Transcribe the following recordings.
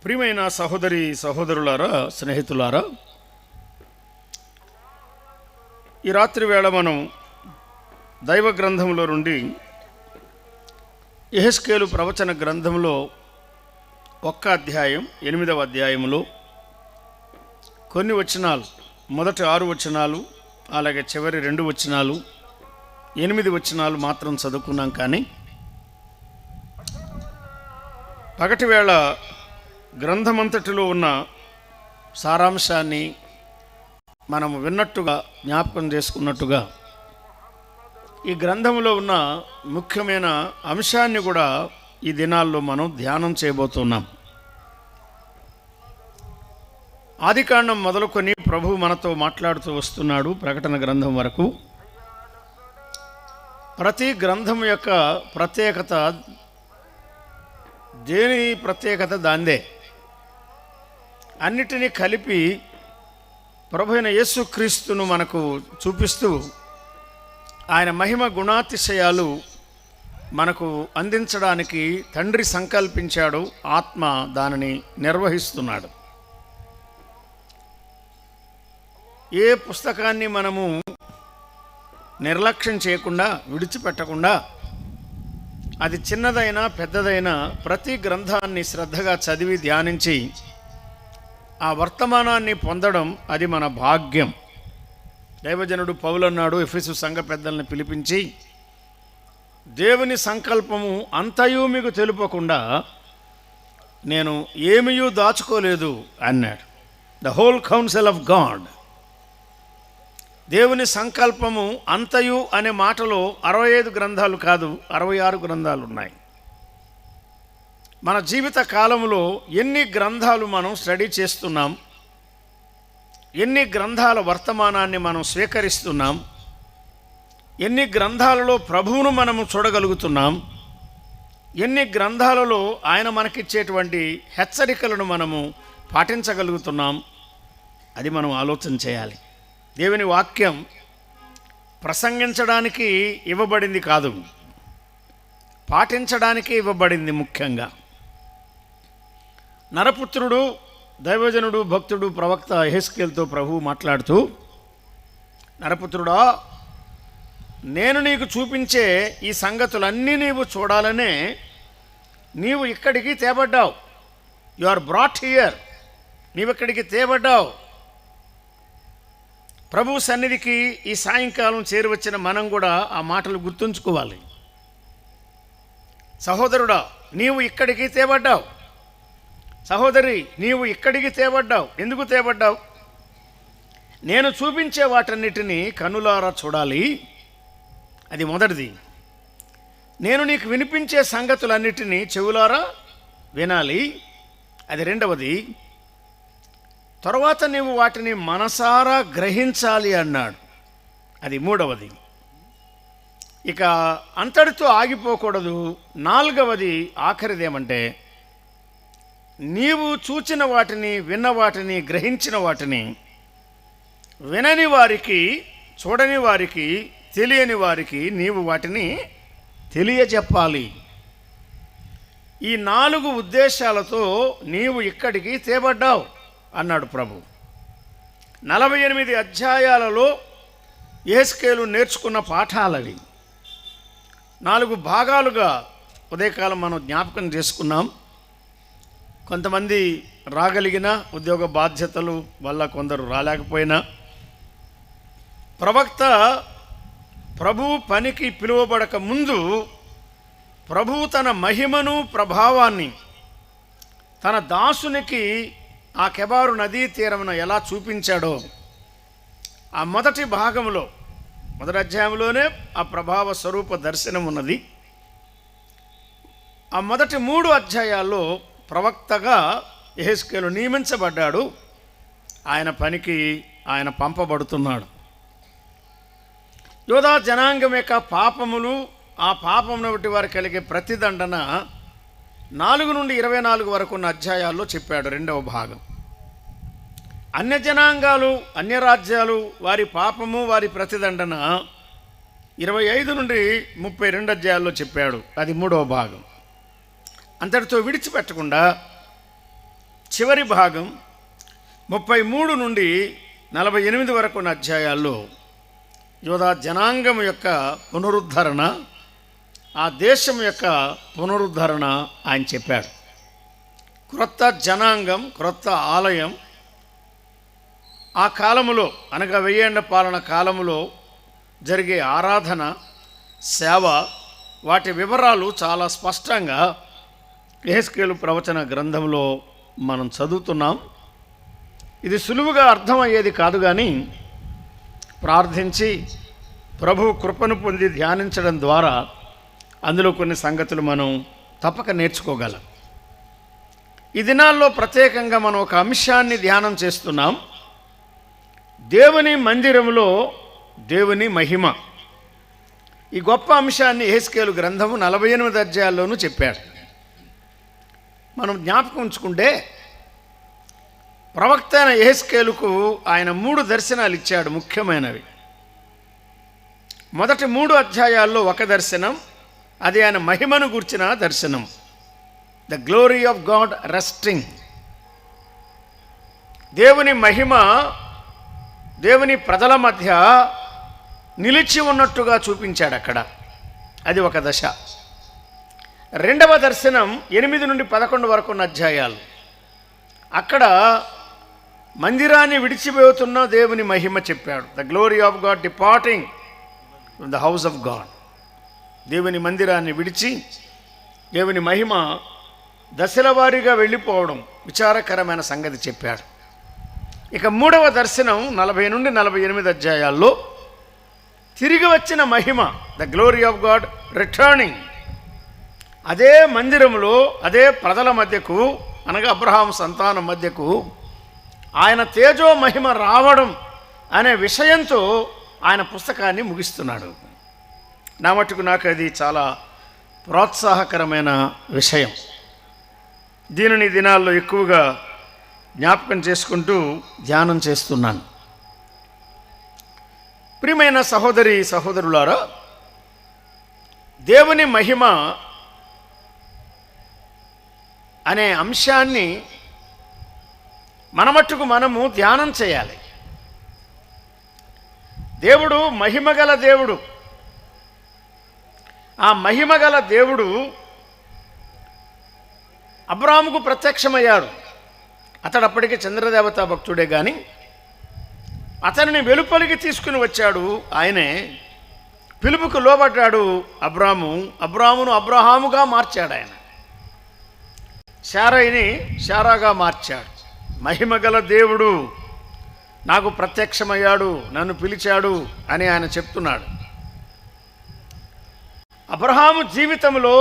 ప్రియమైన సహోదరి సహోదరులారా, స్నేహితులారా, ఈ రాత్రి వేళ మనం దైవ గ్రంథంలో నుండి యెహెజ్కేలు ప్రవచన గ్రంథంలో 1 అధ్యాయం 8వ అధ్యాయంలో కొన్ని వచనాలు, మొదటి 6 వచనాలు, అలాగే చివరి 2 వచనాలు, 8 వచనాలు మాత్రం చదువుకున్నాం. కానీ పగటి వేళ గ్రంథమంతటిలో ఉన్న సారాంశాన్ని మనం విన్నట్టుగా, జ్ఞాపకం చేసుకున్నట్టుగా ఈ గ్రంథంలో ఉన్న ముఖ్యమైన అంశాన్ని కూడా ఈ దినాల్లో మనం ధ్యానం చేయబోతున్నాం. ఆదికాండం మొదలుకొని ప్రభువు మనతో మాట్లాడుతూ వస్తున్నాడు ప్రకటన గ్రంథం వరకు. ప్రతి గ్రంథం యొక్క ప్రత్యేకత, దేని ప్రత్యేకత దాందే. అన్నిటినీ కలిపి ప్రభువైన యేసుక్రీస్తును మనకు చూపిస్తూ ఆయన మహిమ గుణాతిశయాలు మనకు అందించడానికి తండ్రి సంకల్పించాడు. ఆత్మ దానిని నిర్వహిస్తున్నాడు. ఏ పుస్తకాన్ని మనము నిర్లక్ష్యం చేయకుండా, విడిచిపెట్టకుండా, అది చిన్నదైనా పెద్దదైనా ప్రతి గ్రంథాన్ని శ్రద్ధగా చదివి ధ్యానించి ఆ వర్తమానాన్ని పొందడం అది మన భాగ్యం. దైవజనుడు పౌలు అన్నాడు ఎఫెసు సంఘ పెద్దల్ని పిలిపించి, దేవుని సంకల్పము అంతయు మీకు తెలుపకుండా నేను ఏమీయూ దాచుకోలేదు అన్నాడు. The whole council of God. దేవుని సంకల్పము అంతయు అనే మాటలో 65 గ్రంథాలు కాదు, 66 గ్రంథాలు ఉన్నాయి. మన జీవిత కాలంలో ఎన్ని గ్రంథాలు మనం స్టడీ చేస్తున్నాం, ఎన్ని గ్రంథాల వర్తమానాన్ని మనం స్వీకరిస్తున్నాం, ఎన్ని గ్రంథాలలో ప్రభువును మనము చూడగలుగుతున్నాం, ఎన్ని గ్రంథాలలో ఆయన మనకిచ్చేటువంటి హెచ్చరికలను మనము పాటించగలుగుతున్నాం, అది మనం ఆలోచన చేయాలి. దేవుని వాక్యం ప్రసంగించడానికి ఇవ్వబడింది కాదు, పాటించడానికి ఇవ్వబడింది. ముఖ్యంగా నరపుత్రుడు, దైవజనుడు, భక్తుడు, ప్రవక్త యెహెజ్కేలుతో ప్రభువు మాట్లాడుతూ, నరపుత్రుడా, నేను నీకు చూపించే ఈ సంగతులన్నీ నీవు చూడాలనే నీవు ఇక్కడికి తేబడ్డావు. You are brought here. నీవు ఇక్కడికి తేబడ్డావు. ప్రభు సన్నిధికి ఈ సాయంకాలం చేరువచ్చిన మనం కూడా ఆ మాటలు గుర్తుంచుకోవాలి. సహోదరుడా, నీవు ఇక్కడికి తేబడ్డావు. సహోదరి, నీవు ఇక్కడికి తేబడ్డావు. ఎందుకు తేబడ్డావు? నేను చూపించే వాటన్నిటినీ కనులారా చూడాలి, అది మొదటిది. నేను నీకు వినిపించే సంగతులన్నిటినీ చెవులారా వినాలి, అది రెండవది. తరువాత నీవు వాటిని మనసారా గ్రహించాలి అన్నాడు, అది మూడవది. ఇక అంతటితో ఆగిపోకూడదు. నాలుగవది, ఆఖరిదేమంటే, నీవు చూచిన వాటిని, విన్న వాటిని, గ్రహించిన వాటిని వినని వారికి, చూడని వారికి, తెలియని వారికి నీవు వాటిని తెలియజెప్పాలి. ఈ 4 ఉద్దేశాలతో నీవు ఇక్కడికి తేబడ్డావు అన్నాడు ప్రభు. 48 అధ్యాయాలలో యెహెజ్కేలు నేర్చుకున్న పాఠాలవి. 4 భాగాలుగా ఉదయకాలం మనం జ్ఞాపకం చేసుకున్నాం. కొంతమంది రాగలిగిన ఉద్యోగ బాధ్యతలు వల్ల కొందరు రాలేకపోయినా, ప్రవక్త ప్రభువు పనికి పిలువబడక ముందు ప్రభువు తన మహిమను, ప్రభావాన్ని తన దాసునికి ఆ కెబారు నదీ తీరమున ఎలా చూపించాడో ఆ మొదటి భాగంలో, మొదటి అధ్యాయంలోనే ఆ ప్రభావ స్వరూప దర్శనం ఉన్నది. ఆ మొదటి 3 అధ్యాయాల్లో ప్రవక్తగా యెహెజ్కేలు నియమించబడ్డాడు. ఆయన పనికి ఆయన పంపబడుతున్నాడు. యోధా జనాంగం యొక్క పాపములు, ఆ పాపమును బట్టి వారికి కలిగే ప్రతిదండన 4 నుండి 24 వరకు ఉన్న అధ్యాయాల్లో చెప్పాడు. 2వ భాగం అన్య జనాంగాలు, అన్య రాజ్యాలు, వారి పాపము, వారి ప్రతిదండన 25 నుండి 32 అధ్యాయాల్లో చెప్పాడు, అది 3వ భాగం. అంతటితో విడిచిపెట్టకుండా చివరి భాగం 33 నుండి 48 వరకు ఉన్న అధ్యాయాల్లో యోధా జనాంగం యొక్క పునరుద్ధరణ, ఆ దేశం యొక్క పునరుద్ధరణ ఆయన చెప్పాడు. క్రొత్త జనాంగం, క్రొత్త ఆలయం, ఆ కాలములో అనగా 1000 ఏళ్ల పాలన కాలములో జరిగే ఆరాధన, సేవ, వాటి వివరాలు చాలా స్పష్టంగా యెహెజ్కేలు ప్రవచన గ్రంథంలో మనం చదువుతున్నాం. ఇది సులువుగా అర్థమయ్యేది కాదు, కానీ ప్రార్థించి ప్రభు కృపను పొంది ధ్యానించడం ద్వారా అందులో కొన్ని సంగతులు మనం తప్పక నేర్చుకోగలం. ఈ దినాల్లో ప్రత్యేకంగా మనం ఒక అంశాన్ని ధ్యానం చేస్తున్నాం. దేవుని మందిరంలో దేవుని మహిమ. ఈ గొప్ప అంశాన్ని యెహెజ్కేలు గ్రంథము 48 అధ్యాయాల్లోనూ చెప్పాడు. మనం జ్ఞాపకం ఉంచుకుంటే ప్రవక్త అయిన యెహెజ్కేలుకు ఆయన 3 దర్శనాలు ఇచ్చాడు, ముఖ్యమైనవి. మొదటి 3 అధ్యాయాల్లో ఒక దర్శనం, అది ఆయన మహిమను గూర్చిన దర్శనం, the glory of God resting. దేవుని మహిమ దేవుని ప్రజల మధ్య నిలిచి ఉన్నట్టుగా చూపించాడు అక్కడ. అది ఒక దశ. రెండవ దర్శనం 8 నుండి 11 వరకు ఉన్న అధ్యాయాలు. అక్కడ మందిరాన్ని విడిచిపోతున్న దేవుని మహిమ చెప్పాడు. The glory of God departing from the house of God. దేవుని మందిరాన్ని విడిచి దేవుని మహిమ దశల వారీగా వెళ్ళిపోవడం విచారకరమైన సంగతి చెప్పాడు. ఇక 3వ దర్శనం 40 నుండి 48 అధ్యాయాల్లో తిరిగి వచ్చిన మహిమ, the glory of God returning. అదే మందిరంలో అదే ప్రజల మధ్యకు, అనగా అబ్రహాము సంతానం మధ్యకు ఆయన తేజో మహిమ రావడం అనే విషయంతో ఆయన పుస్తకాన్ని ముగిస్తున్నాడు. నా మటుకు నాకు అది చాలా ప్రోత్సాహకరమైన విషయం. దీనిని దినాల్లో ఎక్కువగా జ్ఞాపకం చేసుకుంటూ ధ్యానం చేస్తున్నాను. ప్రియమైన సహోదరి సహోదరులారా, దేవుని మహిమ అనే అంశాన్ని మన మట్టుకు మనము ధ్యానం చేయాలి. దేవుడు మహిమగల దేవుడు. ఆ మహిమగల దేవుడు అబ్రాహాముకు ప్రత్యక్షమయ్యాడు. అతడు అప్పటికి చంద్రదేవత భక్తుడే, కానీ అతనిని వెలుపలికి తీసుకుని వచ్చాడు ఆయనే. పిలుపుకు లోబడ్డాడు అబ్రాహామును అబ్రహాముగా మార్చాడు ఆయన. శారయిని శారాగా మార్చాడు. మహిమగల దేవుడు నాకు ప్రత్యక్షమయ్యాడు, నన్ను పిలిచాడు అని ఆయన చెప్తున్నాడు. అబ్రహాము జీవితంలో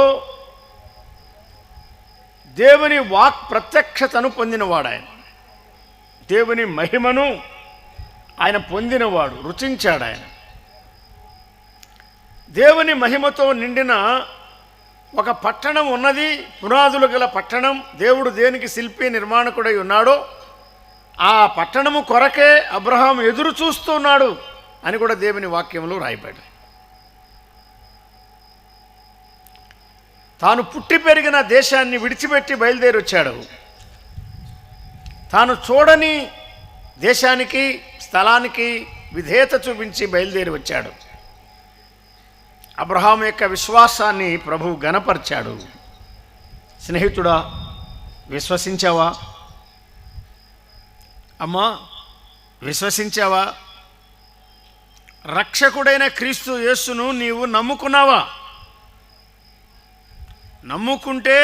దేవుని వాక్ ప్రత్యక్షతను పొందినవాడు ఆయన. దేవుని మహిమను ఆయన పొందినవాడు, రుచించాడు ఆయన. దేవుని మహిమతో నిండిన ఒక పట్టణం ఉన్నది, పునాదులు గల పట్టణం. దేవుడు దేనికి శిల్పి నిర్మాణకుడై ఉన్నాడో ఆ పట్టణము కొరకే అబ్రహాము ఎదురు చూస్తున్నాడు అని కూడా దేవుని వాక్యంలో రాయబడి. తాను పుట్టి పెరిగిన దేశాన్ని విడిచిపెట్టి బయలుదేరి వచ్చాడు. తాను చూడని దేశానికి, స్థలానికి విధేయత చూపించి బయలుదేరి వచ్చాడు. అబ్రహాము యొక్క విశ్వాసాన్ని ప్రభువు ఘనపరిచాడు. స్నేహితుడా, విశ్వసించావా? అమ్మా, విశ్వసించావా? రక్షకుడైన క్రీస్తు యేసును నీవు నమ్ముకున్నావా? నమ్ముకుంటే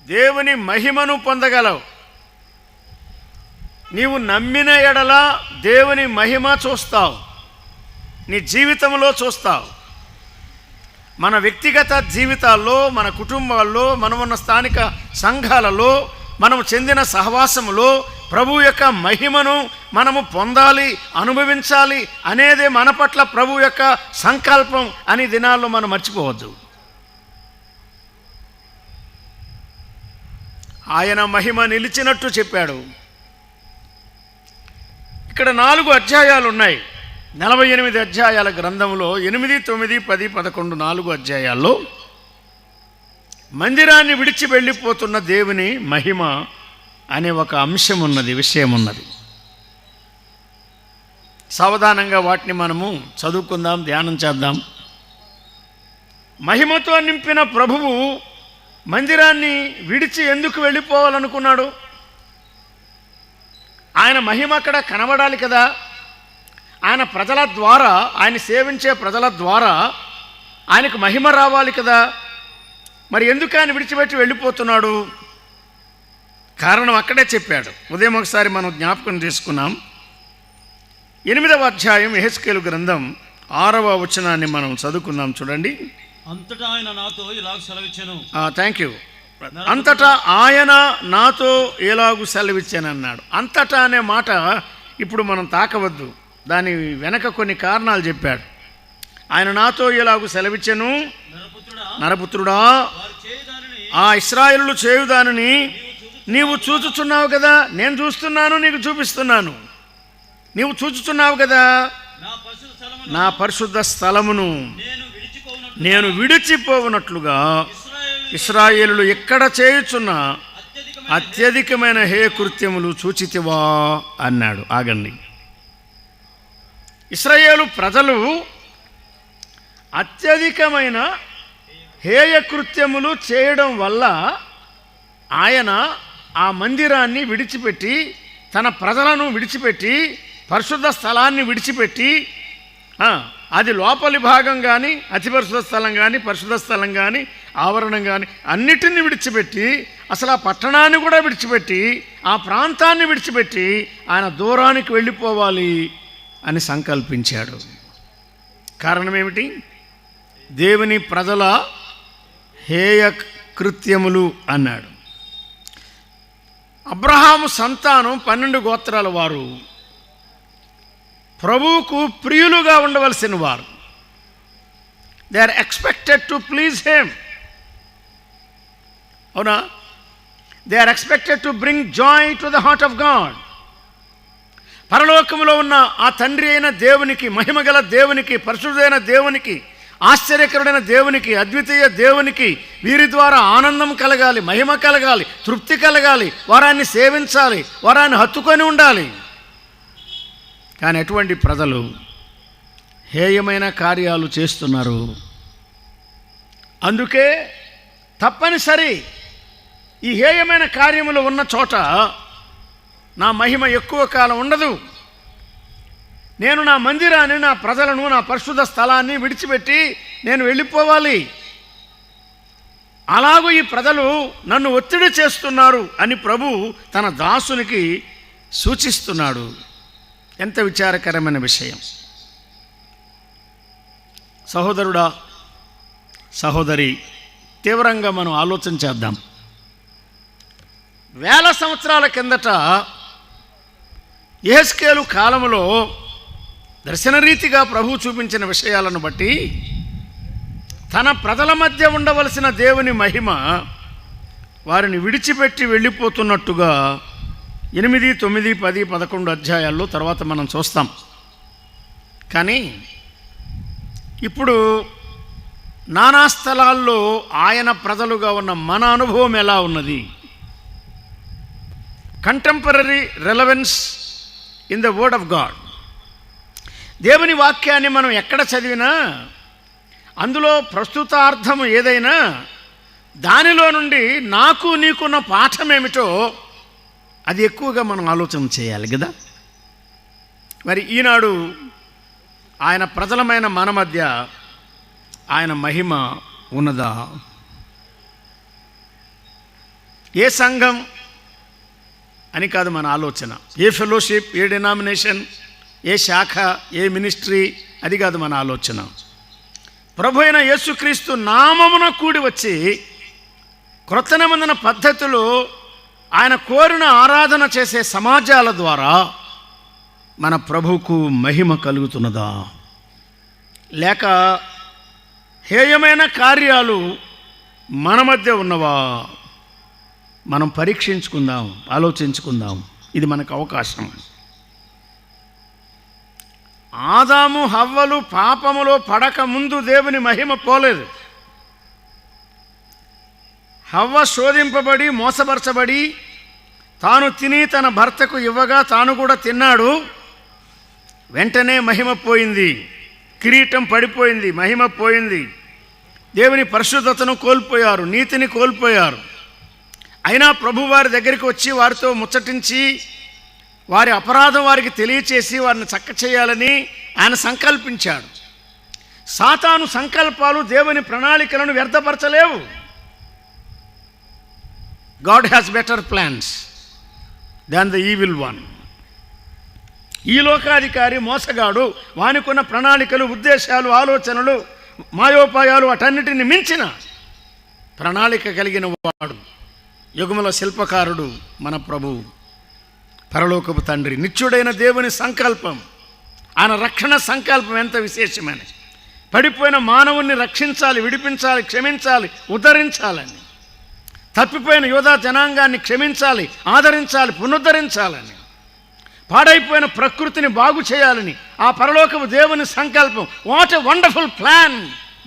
దేవుని మహిమను పొందగలవు. నీవు నమ్మిన ఎడల దేవుని మహిమ చూస్తావు, నీ జీవితంలో చూస్తావు. మన వ్యక్తిగత జీవితాల్లో, మన కుటుంబాల్లో, మనమున్న స్థానిక సంఘాలలో, మనము చెందిన సహవాసములో ప్రభు యొక్క మహిమను మనము పొందాలి, అనుభవించాలి అనేదే మన పట్ల ప్రభు యొక్క సంకల్పం అని దినాల్లో మనం మర్చిపోవద్దు. ఆయన మహిమ నిలిచినట్టు చెప్పాడు. ఇక్కడ 4 అధ్యాయాలు ఉన్నాయి. 48 అధ్యాయాల గ్రంథంలో 8, 9, 10, 11 4 అధ్యాయాల్లో మందిరాన్ని విడిచి వెళ్ళిపోతున్న దేవుని మహిమ అనే ఒక అంశం ఉన్నది, విషయం ఉన్నది. సావధానంగా వాటిని మనము చదువుకుందాం, ధ్యానం చేద్దాం. మహిమతో నింపిన ప్రభువు మందిరాన్ని విడిచి ఎందుకు వెళ్ళిపోవాలనుకున్నాడు? ఆయన మహిమ అక్కడ కనబడాలి కదా. ఆయన ప్రజల ద్వారా, ఆయన సేవించే ప్రజల ద్వారా ఆయనకు మహిమ రావాలి కదా. మరి ఎందుకు ఆయన విడిచిపెట్టి వెళ్ళిపోతున్నాడు? కారణం అక్కడే చెప్పాడు. ఉదయం ఒకసారి మనం జ్ఞాపకం చేసుకున్నాం. 8వ అధ్యాయం యెహెజ్కేలు గ్రంథం 6వ వచనాన్ని మనం చదువుకుందాం. చూడండి. అంతటా ఆయన నాతో ఇలాగ సెలవిచ్చెను. Thank you. అంతటా ఆయన నాతో ఎలాగూ సెలవిచ్చానన్నాడు. అంతటా అనే మాట ఇప్పుడు మనం తాకవద్దు. దాని వెనక కొన్ని కారణాలు చెప్పాడు. ఆయన నాతో ఎలాగూ సెలవిచ్చెను, నరపుత్రుడా, ఆ ఇశ్రాయేలు చేయుదానని నీవు చూచుచున్నావు కదా. నేను చూస్తున్నాను, నీకు చూపిస్తున్నాను. నీవు చూచుచున్నావు కదా, నా పరిశుద్ధ స్థలమును నేను విడిచిపోవునట్లుగా ఇశ్రాయేలులు ఎక్కడ చేయుచున్న అత్యధికమైన హే కృత్యములు చూచితివా అన్నాడు. ఆగండి. ఇశ్రాయేలు ప్రజలు అత్యధికమైన హేయ కృత్యములు చేయడం వల్ల ఆయన ఆ మందిరాన్ని విడిచిపెట్టి, తన ప్రజలను విడిచిపెట్టి, పరిశుద్ధ స్థలాన్ని విడిచిపెట్టి, అది లోపలి భాగం కానీ, అతి పరిశుద్ధ స్థలం కానీ, పరిశుద్ధ స్థలం కానీ, ఆవరణం కానీ అన్నిటిని విడిచిపెట్టి, అసలు ఆ పట్టణాన్ని కూడా విడిచిపెట్టి, ఆ ప్రాంతాన్ని విడిచిపెట్టి ఆయన దూరానికి వెళ్ళిపోవాలి అని సంకల్పించాడు. కారణం ఏమిటి? దేవుని ప్రజల హేయ కృత్యములు అన్నాడు. అబ్రహాము సంతానం 12 గోత్రాల వారు ప్రభువుకు ప్రియులుగా ఉండవలసిన వారు. They are expected to please him. అవునా? They are expected to bring joy to the heart of God. పరలోకములో ఉన్న ఆ తండ్రి అయిన దేవునికి, మహిమగల దేవునికి, పరిశుద్ధైన దేవునికి, ఆశ్చర్యకరుడైన దేవునికి, అద్వితీయ దేవునికి వీరి ద్వారా ఆనందం కలగాలి, మహిమ కలగాలి, తృప్తి కలగాలి, వారాన్ని సేవించాలి, వారాన్ని హత్తుకొని ఉండాలి. కానీ అటువంటి ప్రజలు హేయమైన కార్యాలు చేస్తున్నారు. అందుకే తప్పనిసరి ఈ హేయమైన కార్యములు ఉన్న చోట నా మహిమ ఎక్కువ కాలం ఉండదు. నేను నా మందిరాన్ని, నా ప్రజలను, నా పరిశుద్ధ స్థలాన్ని విడిచిపెట్టి నేను వెళ్ళిపోవాలి. అలాగూ ఈ ప్రజలు నన్ను ఒత్తిడి చేస్తున్నారు అని ప్రభు తన దాసునికి సూచిస్తున్నాడు. ఎంత విచారకరమైన విషయం. సహోదరుడా, సహోదరి, తీవ్రంగా మనం ఆలోచన చేద్దాం. వేల సంవత్సరాల కిందట యెహెజ్కేలు కాలములో దర్శనరీతిగా ప్రభు చూపించిన విషయాలను బట్టి తన ప్రజల మధ్య ఉండవలసిన దేవుని మహిమ వారిని విడిచిపెట్టి వెళ్ళిపోతున్నట్టుగా 8, 9, 10, 11 అధ్యాయాల్లో తర్వాత మనం చూస్తాం. కానీ ఇప్పుడు నానా స్థలాల్లో ఆయన ప్రజలుగా ఉన్న మన అనుభవం ఎలా ఉన్నది? Contemporary relevance in the word of God. దేవుని వాక్యాన్ని మనం ఎక్కడ చదివినా అందులో ప్రస్తుతార్థము ఏదైనా దానిలో నుండి నాకు నీకున్న పాఠం ఏమిటో అది ఎక్కువగా మనం ఆలోచన చేయాలి కదా. మరి ఈనాడు ఆయన ప్రజలమైన మన మధ్య ఆయన మహిమ ఉన్నదా? ఏ సంఘం అని కాదు మన ఆలోచన, ఏ ఫెలోషిప్, ఏ డినామినేషన్, ఏ శాఖ, ఏ మినిస్ట్రీ, అది కాదు మన ఆలోచన. ప్రభు అయిన యేసుక్రీస్తు నామమున కూడి వచ్చి క్రొత్త నిబంధన పద్ధతిలో ఆయన కోరిన ఆరాధన చేసే సమాజాల ద్వారా మన ప్రభువుకు మహిమ కలుగుతున్నదా, లేక హేయమైన కార్యాలు మన మధ్య ఉన్నవా? మనం పరీక్షించుకుందాం, ఆలోచించుకుందాం. ఇది మనకు అవకాశం. ఆదాము హవ్వలు పాపములో పడక ముందు దేవుని మహిమ పోలేదు. హవ్వ శోధింపబడి, మోసపరచబడి, తాను తిని తన భర్తకు ఇవ్వగా తాను కూడా తిన్నాడు. వెంటనే మహిమ పోయింది, కిరీటం పడిపోయింది, మహిమ పోయింది. దేవుని పరిశుద్ధతను కోల్పోయారు, నీతిని కోల్పోయారు. అయినా ప్రభు వారి దగ్గరికి వచ్చి వారితో ముచ్చటించి వారి అపరాధం వారికి తెలియచేసి వారిని చక్క చేయాలని ఆయన సంకల్పించాడు. సాతాను సంకల్పాలు దేవుని ప్రణాళికలను వ్యర్థపరచలేవు. God has better plans than the evil one. ఈ లోకాధికారి మోసగాడు, వానికున్న ప్రణాళికలు, ఉద్దేశాలు, ఆలోచనలు, మాయోపాయాలు వాటన్నిటిని మించిన ప్రణాళిక కలిగిన వాడు యుగముల శిల్పకారుడు మన ప్రభువు, పరలోకపు తండ్రి. నిత్యుడైన దేవుని సంకల్పం, ఆయన రక్షణ సంకల్పం ఎంత విశేషమైనది. పడిపోయిన మానవుణ్ణి రక్షించాలి, విడిపించాలి, క్షమించాలి, ఉద్ధరించాలని. తప్పిపోయిన యోధా జనాంగాన్ని క్షమించాలి, ఆదరించాలి, పునరుద్ధరించాలని. పాడైపోయిన ప్రకృతిని బాగు చేయాలని ఆ పరలోకపు దేవుని సంకల్పం. What a wonderful plan,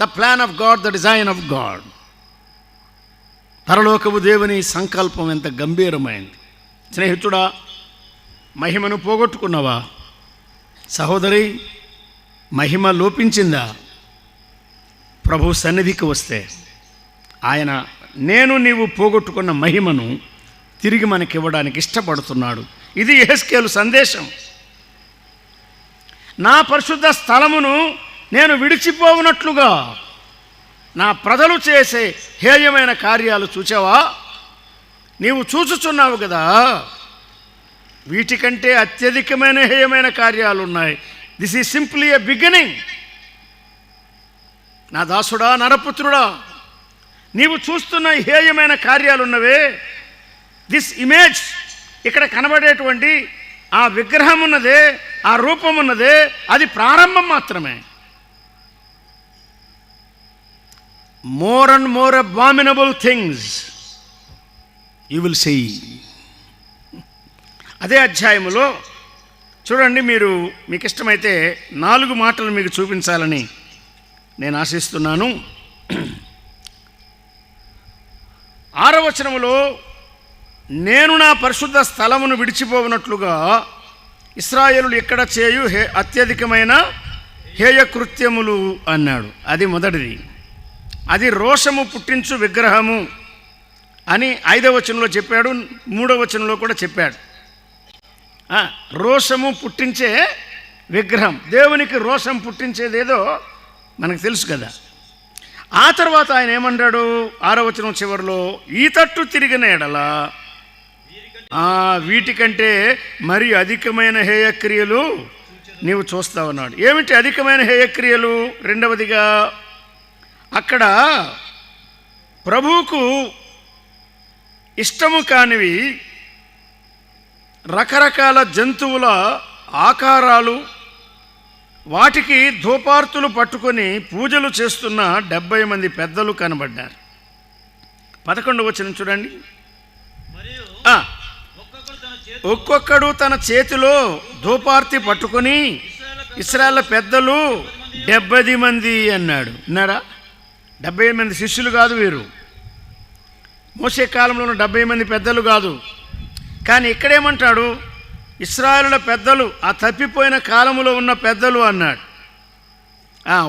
the plan of God, the design of God. పరలోకపు దేవుని సంకల్పం ఎంత గంభీరమైంది. స్నేహితుడా, మహిమను పోగొట్టుకున్నావా? సహోదరి, మహిమ లోపించిందా? ప్రభు సన్నిధికి వస్తే ఆయన నీవు పోగొట్టుకున్న మహిమను తిరిగి మనకివ్వడానికి ఇష్టపడుతున్నాడు. ఇది యెహెజ్కేలు సందేశం. నా పరిశుద్ధ స్థలమును నేను విడిచిపోవునట్లుగా నా ప్రజలు చేసే హేయమైన కార్యాలు చూచావా? నీవు చూచుచున్నావు కదా. వీటికంటే అత్యధికమైన హేయమైన కార్యాలు ఉన్నాయి. This is simply a beginning. నా దాసుడా, నరపుత్రుడా, నీవు చూస్తున్న హేయమైన కార్యాలున్నవే, దిస్ ఇమేజ్, ఇక్కడ కనబడేటువంటి ఆ విగ్రహం ఉన్నదే, ఆ రూపం ఉన్నదే, అది ప్రారంభం మాత్రమే. More and more abominable things you will see. అదే అధ్యాయములో చూడండి, మీకు ఇష్టమైతే 4 మాటలు మీకు చూపించాలని నేను ఆశిస్తున్నాను. 6వ వచనములో, నేను నా పరిశుద్ధ స్థలమును విడిచిపోవునట్లుగా ఇశ్రాయేలులు ఎక్కడ చేయు అత్యధికమైన హేయ కృత్యములు అన్నాడు. అది మొదటిది. అది రోషము పుట్టించు విగ్రహము అని 5వ వచనంలో చెప్పాడు, 3వ వచనంలో కూడా చెప్పాడు. రోషము పుట్టించే విగ్రహం, దేవునికి రోషం పుట్టించేదేదో మనకు తెలుసు కదా. ఆ తర్వాత ఆయన ఏమన్నాడు 6వ వచనం చివరిలో, ఈ తట్టు తిరిగిన ఎడల వీటికంటే మరి అధికమైన హేయక్రియలు నీవు చూస్తావన్నాడు. ఏమిటి అధికమైన హేయక్రియలు? రెండవదిగా, అక్కడ ప్రభువుకు ఇష్టము కానివి రకరకాల జంతువుల ఆకారాలు, వాటికి ధూపార్తులు పట్టుకొని పూజలు చేస్తున్న 70 మంది పెద్దలు కనబడ్డారు. 11వ వచనం చూడండి. ఒక్కొక్కడు తన చేతిలో ధూపార్తి పట్టుకొని ఇశ్రాయేలు పెద్దలు 70 మంది అన్నాడు. విన్నారా? 70 మంది శిష్యులు కాదు వీరు. మోసే కాలంలో ఉన్న 70 మంది పెద్దలు కాదు. కానీ ఇక్కడేమంటాడు? ఇశ్రాయేలుల పెద్దలు, ఆ తప్పిపోయిన కాలములో ఉన్న పెద్దలు అన్నాడు.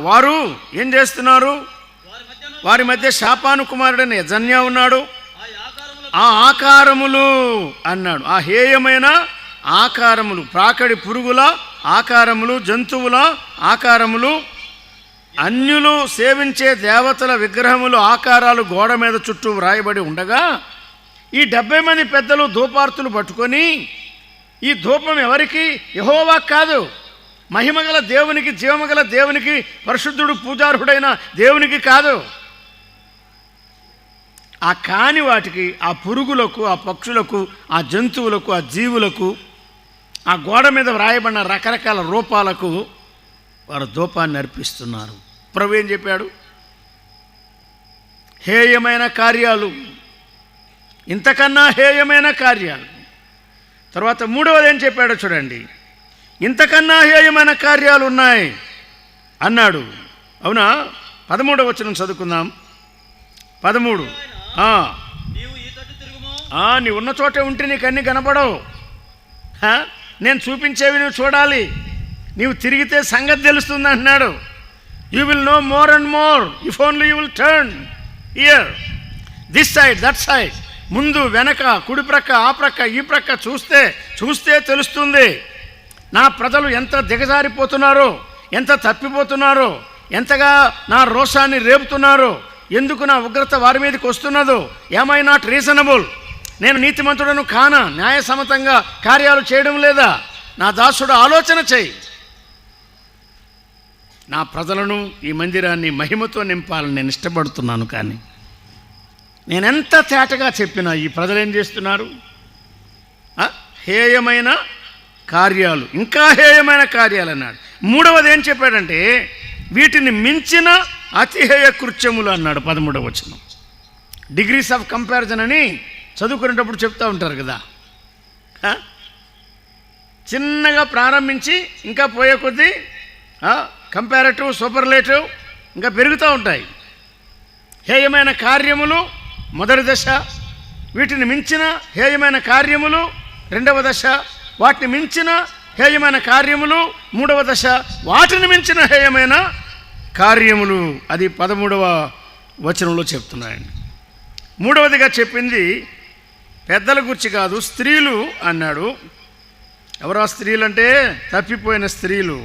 వారు ఏం చేస్తున్నారు? వారి మధ్య శాపాను కుమారుడైన యజన్యా ఉన్నాడు. ఆ ఆకారములు అన్నాడు. ఆ హేయమైన ఆకారములు, ప్రాకడి పురుగుల ఆకారములు, జంతువుల ఆకారములు, అన్యులు సేవించే దేవతల విగ్రహములు ఆకారాలు గోడ మీద చుట్టూ వ్రాయబడి ఉండగా ఈ 70 మంది పెద్దలు ధూపార్తులు పట్టుకొని, ఈ ధూపం ఎవరికి? యెహోవా కాదు, మహిమగల దేవునికి, జీవమగల దేవునికి, పరిశుద్ధుడు పూజార్హుడైన దేవునికి కాదు. ఆ కాని వాటికి, ఆ పురుగులకు, ఆ పక్షులకు, ఆ జంతువులకు, ఆ జీవులకు, ఆ గోడ మీద వ్రాయబడిన రకరకాల రూపాలకు వారు ధూపాన్ని అర్పిస్తున్నారు. ప్రభు ఏం చెప్పాడు? హేయమైన కార్యాలు, ఇంతకన్నా హేయమైన కార్యాలు. తర్వాత 3వది ఏం చెప్పాడో చూడండి. ఇంతకన్నా హేయమైన కార్యాలు ఉన్నాయి అన్నాడు. అవునా? 13వ వచనం చదువుకుందాం. 13. నీ ఉన్న చోటే ఉంటే నీకు అన్నీ కనపడవు. నేను చూపించేవి నువ్వు చూడాలి, నీవు తిరిగితే సంగతి తెలుస్తుంది అంటున్నాడు. You will know more and more if only you will turn here, this side, that side, ముందు వెనక, కుడి ప్రక్క, ఆ ప్రక్క, ఈ ప్రక్క చూస్తే తెలుస్తుంది నా ప్రజలు ఎంత దిగజారిపోతున్నారో, ఎంత తప్పిపోతున్నారో, ఎంతగా నా రోషాన్ని రేపుతున్నారో, ఎందుకు నా ఉగ్రత వారి మీదకి వస్తున్నదో. ఏమై నాట్ రీజనబుల్, నేను నీతిమంతుడను కానా, న్యాయసమ్మతంగా కార్యాలు చేయడం లేదా? నా దాసుడు ఆలోచన చేయి, నా ప్రజలను ఈ మందిరాన్ని మహిమతో నింపాలని నేను ఇష్టపడుతున్నాను. కానీ నేనెంత తేటగా చెప్పినా ఈ ప్రజలు ఏం చేస్తున్నారు? హేయమైన కార్యాలు, ఇంకా హేయమైన కార్యాలు అన్నాడు. మూడవది ఏం చెప్పాడంటే వీటిని మించిన అతిహేయ కృత్యములు అన్నాడు 13వ వచనం. డిగ్రీస్ ఆఫ్ కంపారిజన్ అని చదువుకునేటప్పుడు చెప్తూ ఉంటారు కదా. చిన్నగా ప్రారంభించి ఇంకా పోయే కొద్దీ కంపారేటివ్, సూపర్లేటివ్ ఇంకా పెరుగుతూ ఉంటాయి. హేయమైన కార్యములు మొదటి దశ, వీటిని మించిన హేయమైన కార్యములు రెండవ దశ, వాటిని మించిన హేయమైన కార్యములు మూడవ దశ, వాటిని మించిన హేయమైన కార్యములు. అది 13వ వచనంలో చెప్తున్నాయండి. మూడవదిగా చెప్పింది పెద్దల గురించి కాదు, స్త్రీలు అన్నాడు. ఎవరా స్త్రీలు అంటే తప్పిపోయిన స్త్రీలు.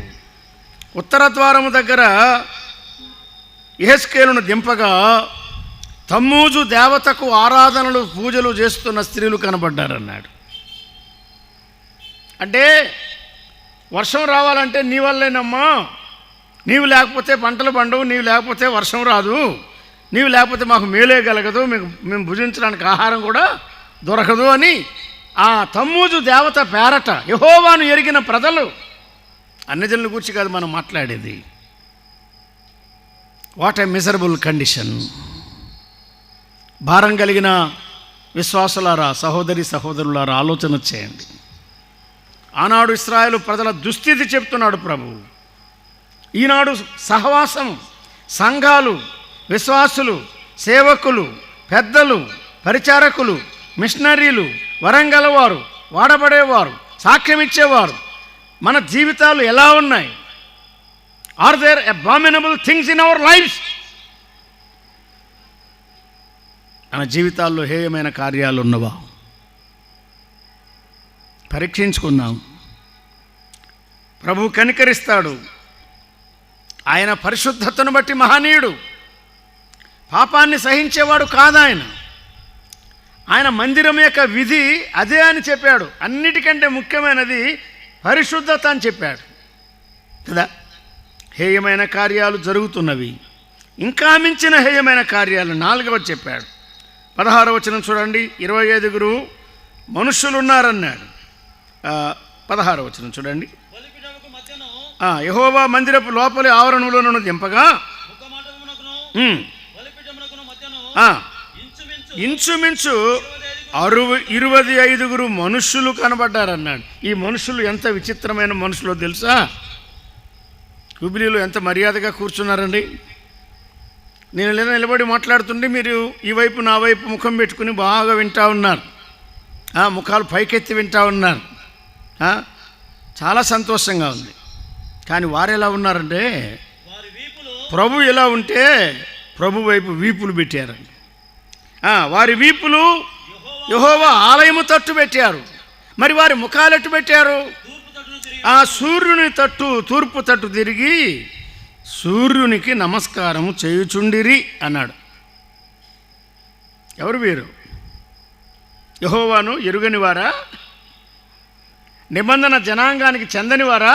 ఉత్తర ద్వారము దగ్గర యెహెజ్కేలును దింపగా తమ్మూజు దేవతకు ఆరాధనలు, పూజలు చేస్తున్న స్త్రీలు కనబడ్డారన్నాడు. అంటే వర్షం రావాలంటే నీ వల్లేనమ్మా, నీవు లేకపోతే పంటలు పండవు, నీవు లేకపోతే వర్షం రాదు, నీవు లేకపోతే మాకు మేలే కలగదు, మేము భుజించడానికి ఆహారం కూడా దొరకదు అని ఆ తమ్మూజు దేవత పేరట యెహోవాను ఎరిగిన ప్రజలు. అన్యజనుల గురించి కాదు మనం మాట్లాడేది. What a miserable condition. భారం కలిగిన విశ్వాసులారా, సహోదరి సహోదరులారా, ఆలోచన చేయండి. ఆనాడు ఇశ్రాయేలు ప్రజల దుస్థితి చెప్తున్నాడు ప్రభు. ఈనాడు సహవాసం, సంఘాలు, విశ్వాసులు, సేవకులు, పెద్దలు, పరిచారకులు, మిషనరీలు, వరంగలవారు, వాడబడేవారు, సాక్ష్యం ఇచ్చేవారు, మన జీవితాలు ఎలా ఉన్నాయి? Are there abominable things in our lifes? మన జీవితాల్లో హేయమైన కార్యాలు ఉన్నవా? పరీక్షించుకుందాం. ప్రభు కనికరిస్తాడు. ఆయన పరిశుద్ధతను బట్టి మహనీయుడు. పాపాన్ని సహించేవాడు కాదాయన. ఆయన మందిరం యొక్క విధి అదే అని చెప్పాడు. అన్నిటికంటే ముఖ్యమైనది పరిశుద్ధత అని చెప్పాడు కదా. హేయమైన కార్యాలు జరుగుతున్నవి, ఇంకా మించిన హేయమైన కార్యాలు 4వ చెప్పాడు. 16వ వచనం చూడండి. 25 మనుష్యులు ఉన్నారన్నాడు. 16వ వచనం చూడండి. యెహోవా మందిరపు లోపలి ఆవరణంలో దింపగా ఇంచుమించు 25 మనుష్యులు కనబడ్డారన్నాడు. ఈ మనుషులు ఎంత విచిత్రమైన మనుషులో తెలుసా? హుబ్లీలో ఎంత మర్యాదగా కూర్చున్నారండి. నేను లేదా నిలబడి మాట్లాడుతుంటే మీరు ఈ వైపు నా వైపు ముఖం పెట్టుకుని బాగా వింటూ ఉన్నారు. ముఖాలు పైకెత్తి వింటూ ఉన్నారు. చాలా సంతోషంగా ఉంది. కానీ వారు ఎలా ఉన్నారంటే ప్రభు ఎలా ఉంటే ప్రభు వైపు వీపులు పెట్టారండి. వారి వీపులు యెహోవా ఆలయము తట్టు పెట్టారు. మరి వారి ముఖాలు ఎట్టు పెట్టారు? ఆ సూర్యుని తట్టు, తూర్పు తట్టు తిరిగి సూర్యునికి నమస్కారము చేయుచుండిరి అన్నాడు. ఎవరు వీరు? యెహోవాను ఎరుగనివారా? నిబంధన జనాంగానికి చెందనివారా?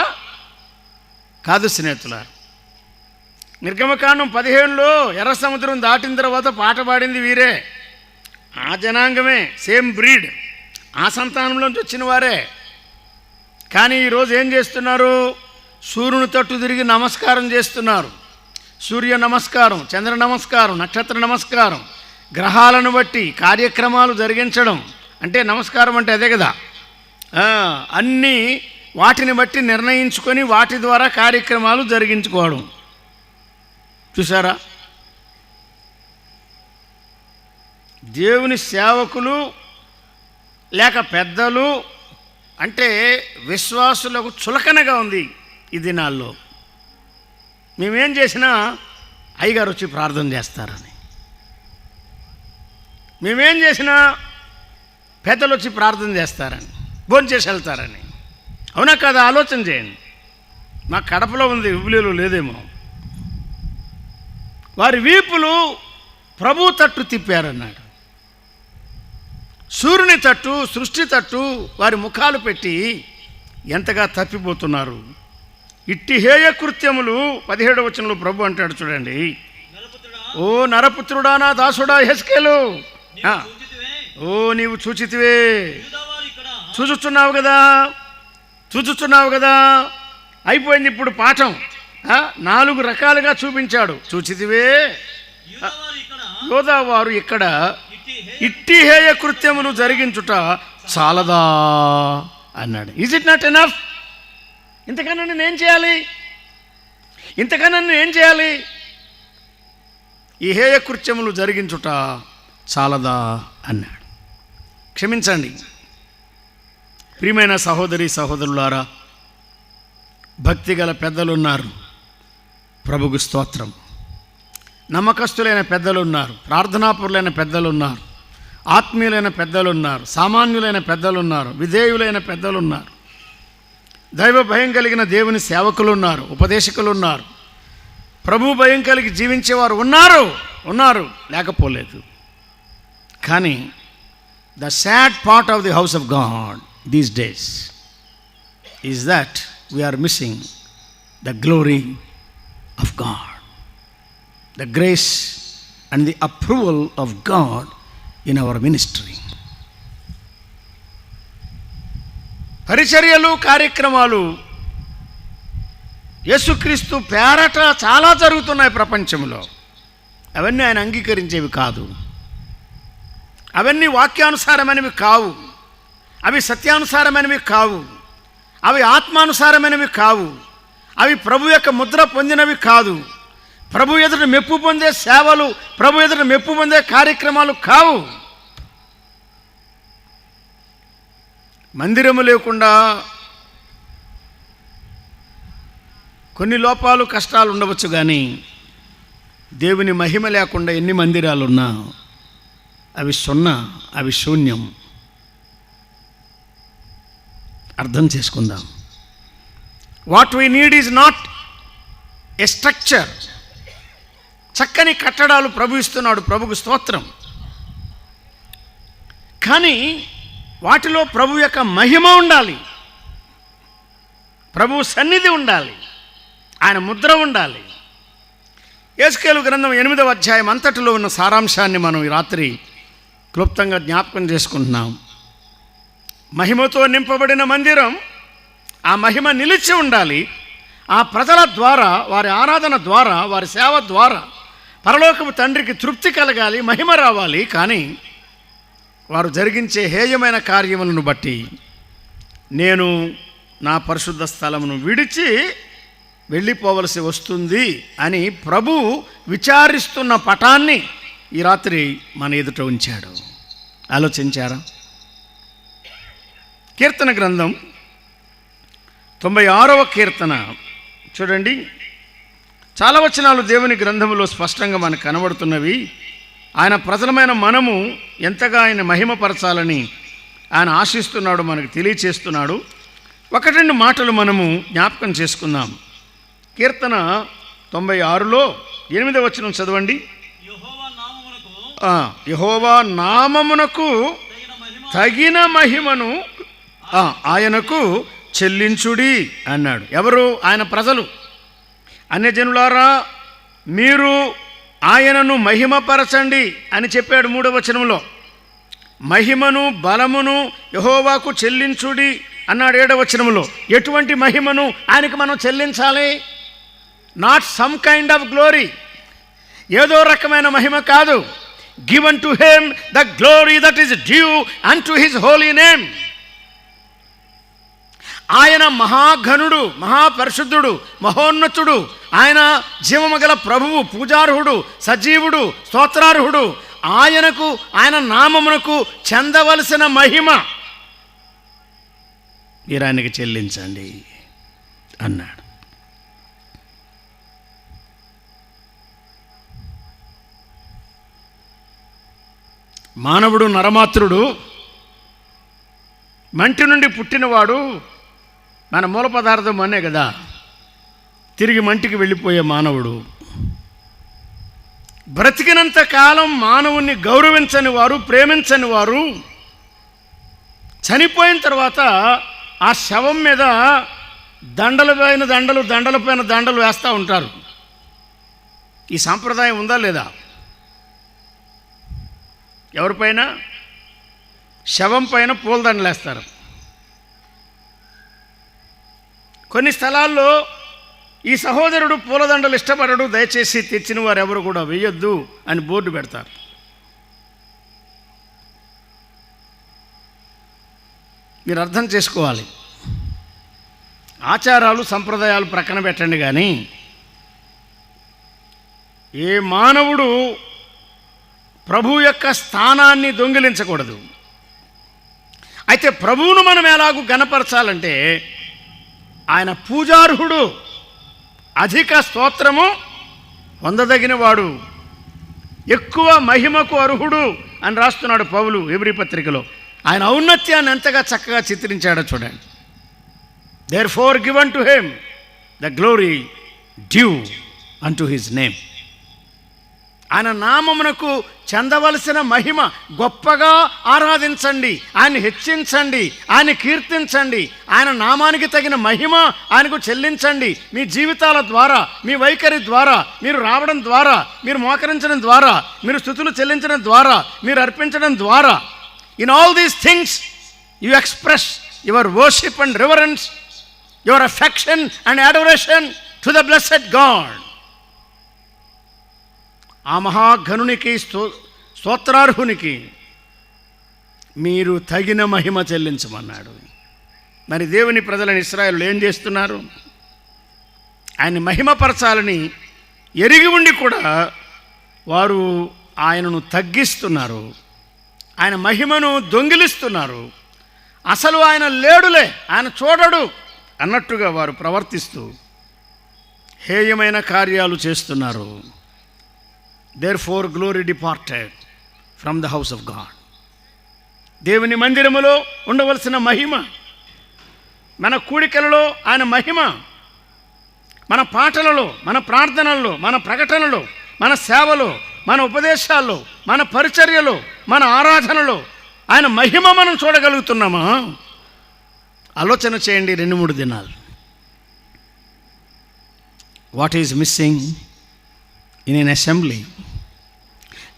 కాదు స్నేహితులారా. నిర్గమకాండం 15లో ఎర్ర సముద్రం దాటిన తర్వాత పాట పాడింది వీరే. ఆ జనాంగమే, సేమ్ బ్రీడ్, ఆ సంతానంలోంచి వచ్చిన వారే. కానీ ఈరోజు ఏం చేస్తున్నారు? సూర్యుని తట్టు తిరిగి నమస్కారం చేస్తున్నారు. సూర్య నమస్కారం, చంద్ర నమస్కారం, నక్షత్ర నమస్కారం, గ్రహాలను బట్టి కార్యక్రమాలు జరిగించడం. అంటే నమస్కారం అంటే అదే కదా. అన్నీ వాటిని బట్టి నిర్ణయించుకొని వాటి ద్వారా కార్యక్రమాలు జరిగించుకోవడం. చూసారా? దేవుని సేవకులు లేక పెద్దలు అంటే విశ్వాసులకు చులకనగా ఉంది ఈ దినాల్లో. మేమేం చేసినా అయ్యగారు వచ్చి ప్రార్థన చేస్తారని, మేమేం చేసినా పెద్దలు వచ్చి ప్రార్థన చేస్తారని, భోంచేసి వెళ్తారని. అవునా కదా? ఆలోచన చేయండి. మా కడపలో ఉంది, హుబ్లీలో లేదేమో. వారి వీపులు ప్రభు తట్టు తిప్పారన్నాడు. సూర్యుని తట్టు, సృష్టి తట్టు వారి ముఖాలు పెట్టి ఎంతగా తప్పిపోతున్నారు. ఇట్టి హేయ కృత్యములు 17వ వచనంలో ప్రభు అంటాడు చూడండి. నరపుత్రుడా, ఓ నరపుత్రుడా, నా దాసుడా యెహెజ్కేలు, నీవు చూచితివే, ఓ నీవు చూచితివే, యూదావారు ఇక్కడ చూచుచున్నావు కదా. అయిపోయింది ఇప్పుడు పాఠం. 4 రకాలుగా చూపించాడు. చూచితివే, యూదావారు ఇక్కడ యోదావారు ఇక్కడ ఇట్టి ఇట్టి హేయ కృత్యములు జరిగించుట చాలదా అన్నాడు. Is it not enough? ఇంతకన్నా నేనేం చేయాలి? ఈ హేయ కృత్యములు జరిగించుట చాలదా అన్నాడు. క్షమించండి ప్రియమైన సహోదరి సహోదరులారా, భక్తిగల పెద్దలున్నారు, ప్రభుకు స్తోత్రం. నమ్మకస్తులైన పెద్దలున్నారు, ప్రార్థనాపరులైన పెద్దలున్నారు, ఆత్మీయులైన పెద్దలున్నారు, సామాన్యులైన పెద్దలున్నారు, విధేయులైన పెద్దలున్నారు, దైవ భయం కలిగిన దేవుని సేవకులు ఉన్నారు, ఉపదేశకులు ఉన్నారు, ప్రభు భయం కలిగి జీవించేవారు ఉన్నారు, లేకపోలేదు. కానీ the sad part of the house of God these days is that we're missing the glory of God, the grace and the approval of God in our ministry. పరిచర్యలు, కార్యక్రమాలు యేసుక్రీస్తు పేరట చాలా జరుగుతున్నాయి ప్రపంచంలో. అవన్నీ ఆయన అంగీకరించేవి కాదు, అవన్నీ వాక్యానుసారమైనవి కావు, అవి సత్యానుసారమైనవి కావు, అవి ఆత్మానుసారమైనవి కావు, అవి ప్రభు యొక్క ముద్ర పొందినవి కాదు, ప్రభు ఎదుట మెప్పు పొందే సేవలు, ప్రభు ఎదుట మెప్పు పొందే కార్యక్రమాలు కావు. మందిరము లేకుండా కొన్ని లోపాలు, కష్టాలు ఉండవచ్చు, కానీ దేవుని మహిమ లేకుండా ఎన్ని మందిరాలున్నా అవి సున్నా, అవి శూన్యం. అర్థం చేసుకుందాం. What we need is not a structure. చక్కని కట్టడాలు ప్రభు ఇస్తున్నాడు, ప్రభుకు స్తోత్రం. కానీ వాటిలో ప్రభు యొక్క మహిమ ఉండాలి, ప్రభు సన్నిధి ఉండాలి, ఆయన ముద్ర ఉండాలి. యెహెజ్కేలు గ్రంథం 8వ అధ్యాయం అంతటిలో ఉన్న సారాంశాన్ని మనం ఈ రాత్రి క్లుప్తంగా జ్ఞాపకం చేసుకుంటున్నాం. మహిమతో నింపబడిన మందిరం, ఆ మహిమ నిలిచి ఉండాలి. ఆ ప్రజల ద్వారా, వారి ఆరాధన ద్వారా, వారి సేవ ద్వారా పరలోకపు తండ్రికి తృప్తి కలగాలి, మహిమ రావాలి. కానీ వారు జరిగించే హేయమైన కార్యములను బట్టి నేను నా పరిశుద్ధ స్థలమును విడిచి వెళ్ళిపోవలసి వస్తుంది అని ప్రభు విచారిస్తున్న పటాన్ని ఈ రాత్రి మన ఎదుట ఉంచాడు. ఆలోచించారా? కీర్తన గ్రంథం 96వ కీర్తన చూడండి. చాలా వచనాలు దేవుని గ్రంథంలో స్పష్టంగా మనకు కనబడుతున్నవి. ఆయన ప్రజలమైన మనము ఎంతగా ఆయన మహిమపరచాలని ఆయన ఆశిస్తున్నాడు, మనకు తెలియచేస్తున్నాడు. 1-2 మాటలు మనము జ్ఞాపకం చేసుకుందాం. కీర్తన 96లో 8వ వచనం చదవండి. యెహోవా నామమునకు తగిన మహిమను ఆయనకు చెల్లించుడి అన్నాడు. ఎవరు? ఆయన ప్రజలు. అన్యజనులారా, మీరు ఆయనను మహిమపరచండి అని చెప్పాడు 3వ వచనంలో. మహిమను బలమును యెహోవాకు చెల్లించుడి అన్నాడు 7వ వచనంలో. ఎటువంటి మహిమను ఆయనకు మనం చెల్లించాలి? Not some kind of glory, ఏదో రకమైన మహిమ కాదు. Given to him the glory that is due unto his holy name. ఆయన మహాఘనుడు, మహాపరిశుద్ధుడు, మహోన్నతుడు. ఆయన జీవము గల ప్రభువు, పూజార్హుడు, సజీవుడు, స్తోత్రార్హుడు. ఆయనకు, ఆయన నామమునకు చెందవలసిన మహిమ మీరు ఆయనకి చెల్లించండి అన్నాడు. మానవుడు నరమాత్రుడు, మంటి నుండి పుట్టినవాడు. మన మూల పదార్థం అనే కదా తిరిగి మంటికి వెళ్ళిపోయే మానవుడు. బ్రతికినంత కాలం మానవుణ్ణి గౌరవించని వారు, ప్రేమించని వారు చనిపోయిన తర్వాత ఆ శవం మీద దండలపైన దండలు, దండలపైన దండలు వేస్తూ ఉంటారు. ఈ సాంప్రదాయం ఉందా లేదా? ఎవరిపైన? శవం పైన పూలదండలు వేస్తారు. కొన్ని స్థలాల్లో ఈ సహోదరుడు పూలదండలు ఇష్టపడడు, దయచేసి తెచ్చిన వారు ఎవరు కూడా వేయొద్దు అని బోర్డు పెడతారు. మీరు అర్థం చేసుకోవాలి. ఆచారాలు సంప్రదాయాలు ప్రక్కన పెట్టండి, కానీ ఏ మానవుడు ప్రభు యొక్క స్థానాన్ని దొంగిలించకూడదు. అయితే ప్రభువును మనం ఎలాగూ గణపరచాలంటే ఆయన పూజార్హుడు, అధిక స్తోత్రము పొందదగినవాడు, ఎక్కువ మహిమకు అర్హుడు అని రాస్తున్నాడు పౌలు హెబ్రీ పత్రికలో. ఆయన ఔన్నత్యాన్ని ఎంతగా చక్కగా చిత్రించాడో చూడండి. Therefore given to him the glory due unto his name. ఆయన నామమునకు చెందవలసిన మహిమ గొప్పగా ఆరాధించండి, ఆయన హెచ్చించండి, ఆయన కీర్తించండి, ఆయన నామానికి తగిన మహిమ ఆయనకు చెల్లించండి. మీ జీవితాల ద్వారా, మీ వైఖరి ద్వారా, మీరు రావడం ద్వారా, మీరు మోకరించడం ద్వారా, మీరు స్తుతులు చెల్లించడం ద్వారా, మీరు అర్పించడం ద్వారా, in all these things you express your worship and reverence, your affection and adoration to the blessed God. ఆ మహాఘనునికి, స్తోత్రార్హునికి మీరు తగిన మహిమ చెల్లించమన్నాడు. మరి దేవుని ప్రజలని ఇశ్రాయేలు ఏం చేస్తున్నారు? ఆయన్ని మహిమపరచాలని ఎరిగి ఉండి కూడా వారు ఆయనను తగ్గిస్తున్నారు, ఆయన మహిమను దొంగిలిస్తున్నారు. అసలు ఆయన లేడులే, ఆయన చూడడు అన్నట్టుగా వారు ప్రవర్తిస్తూ హేయమైన కార్యాలు చేస్తున్నారు. Therefore glory departed from the house of God. దేవుని మందిరములో ఉండవలసిన మహిమ, మన కూడికలలో ఆయన మహిమ, మన పాటలలో, మన ప్రార్థనల్లో, మన ప్రకటనలో, మన సేవలో, మన ఉపదేశాల్లో, మన పరిచర్యలో, మన ఆరాధనలో ఆయన మహిమ మనం చూడగలుగుతున్నామా? ఆలోచన చేయండి 2-3 దినాలు. What is missing in an assembly?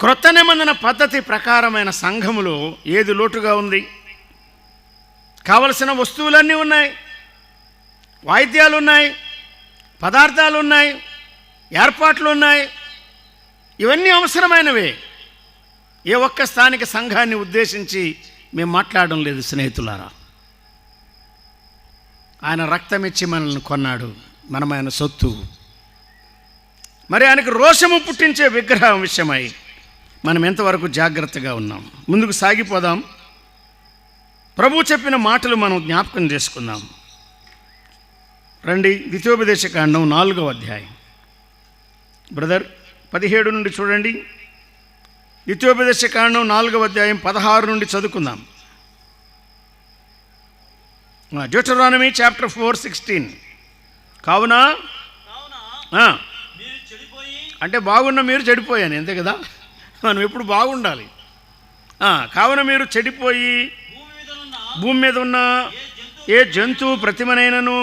క్రొత్త నిబంధన పద్ధతి ప్రకారమైన సంఘములో ఏది లోటుగా ఉంది? కావలసిన వస్తువులన్నీ ఉన్నాయి, వాయిద్యాలు ఉన్నాయి, పదార్థాలు ఉన్నాయి, ఏర్పాట్లు ఉన్నాయి, ఇవన్నీ అవసరమైనవే. ఏ ఒక్క స్థానిక సంఘాన్ని ఉద్దేశించి మేము మాట్లాడడం లేదు స్నేహితులారా. ఆయన రక్తమిచ్చి మనల్ని కొన్నాడు, మనం ఆయన సొత్తు. మరి ఆయనకు రోషము పుట్టించే విగ్రహం విషయమై మనం ఎంతవరకు జాగ్రత్తగా ఉన్నాం? ముందుకు సాగిపోదాం. ప్రభు చెప్పిన మాటలు మనం జ్ఞాపకం చేసుకుందాం. రండి, ద్వితీయోపదేశకాండం 4వ అధ్యాయం. బ్రదర్ 17 నుండి చూడండి. ద్వితీయోపదేశకాండం 4వ అధ్యాయం 16 నుండి చదువుకుందాం. Deuteronomy chapter 4:16. కావున మీరు చెడిపోయి, అంటే బాగున్న మీరు చెడిపోయాను, అంతే కదా, మనం ఎప్పుడు బాగుండాలి. కావున మీరు చెడిపోయి భూమి మీద ఉన్న ఏ జంతువు ప్రతిమనైనను,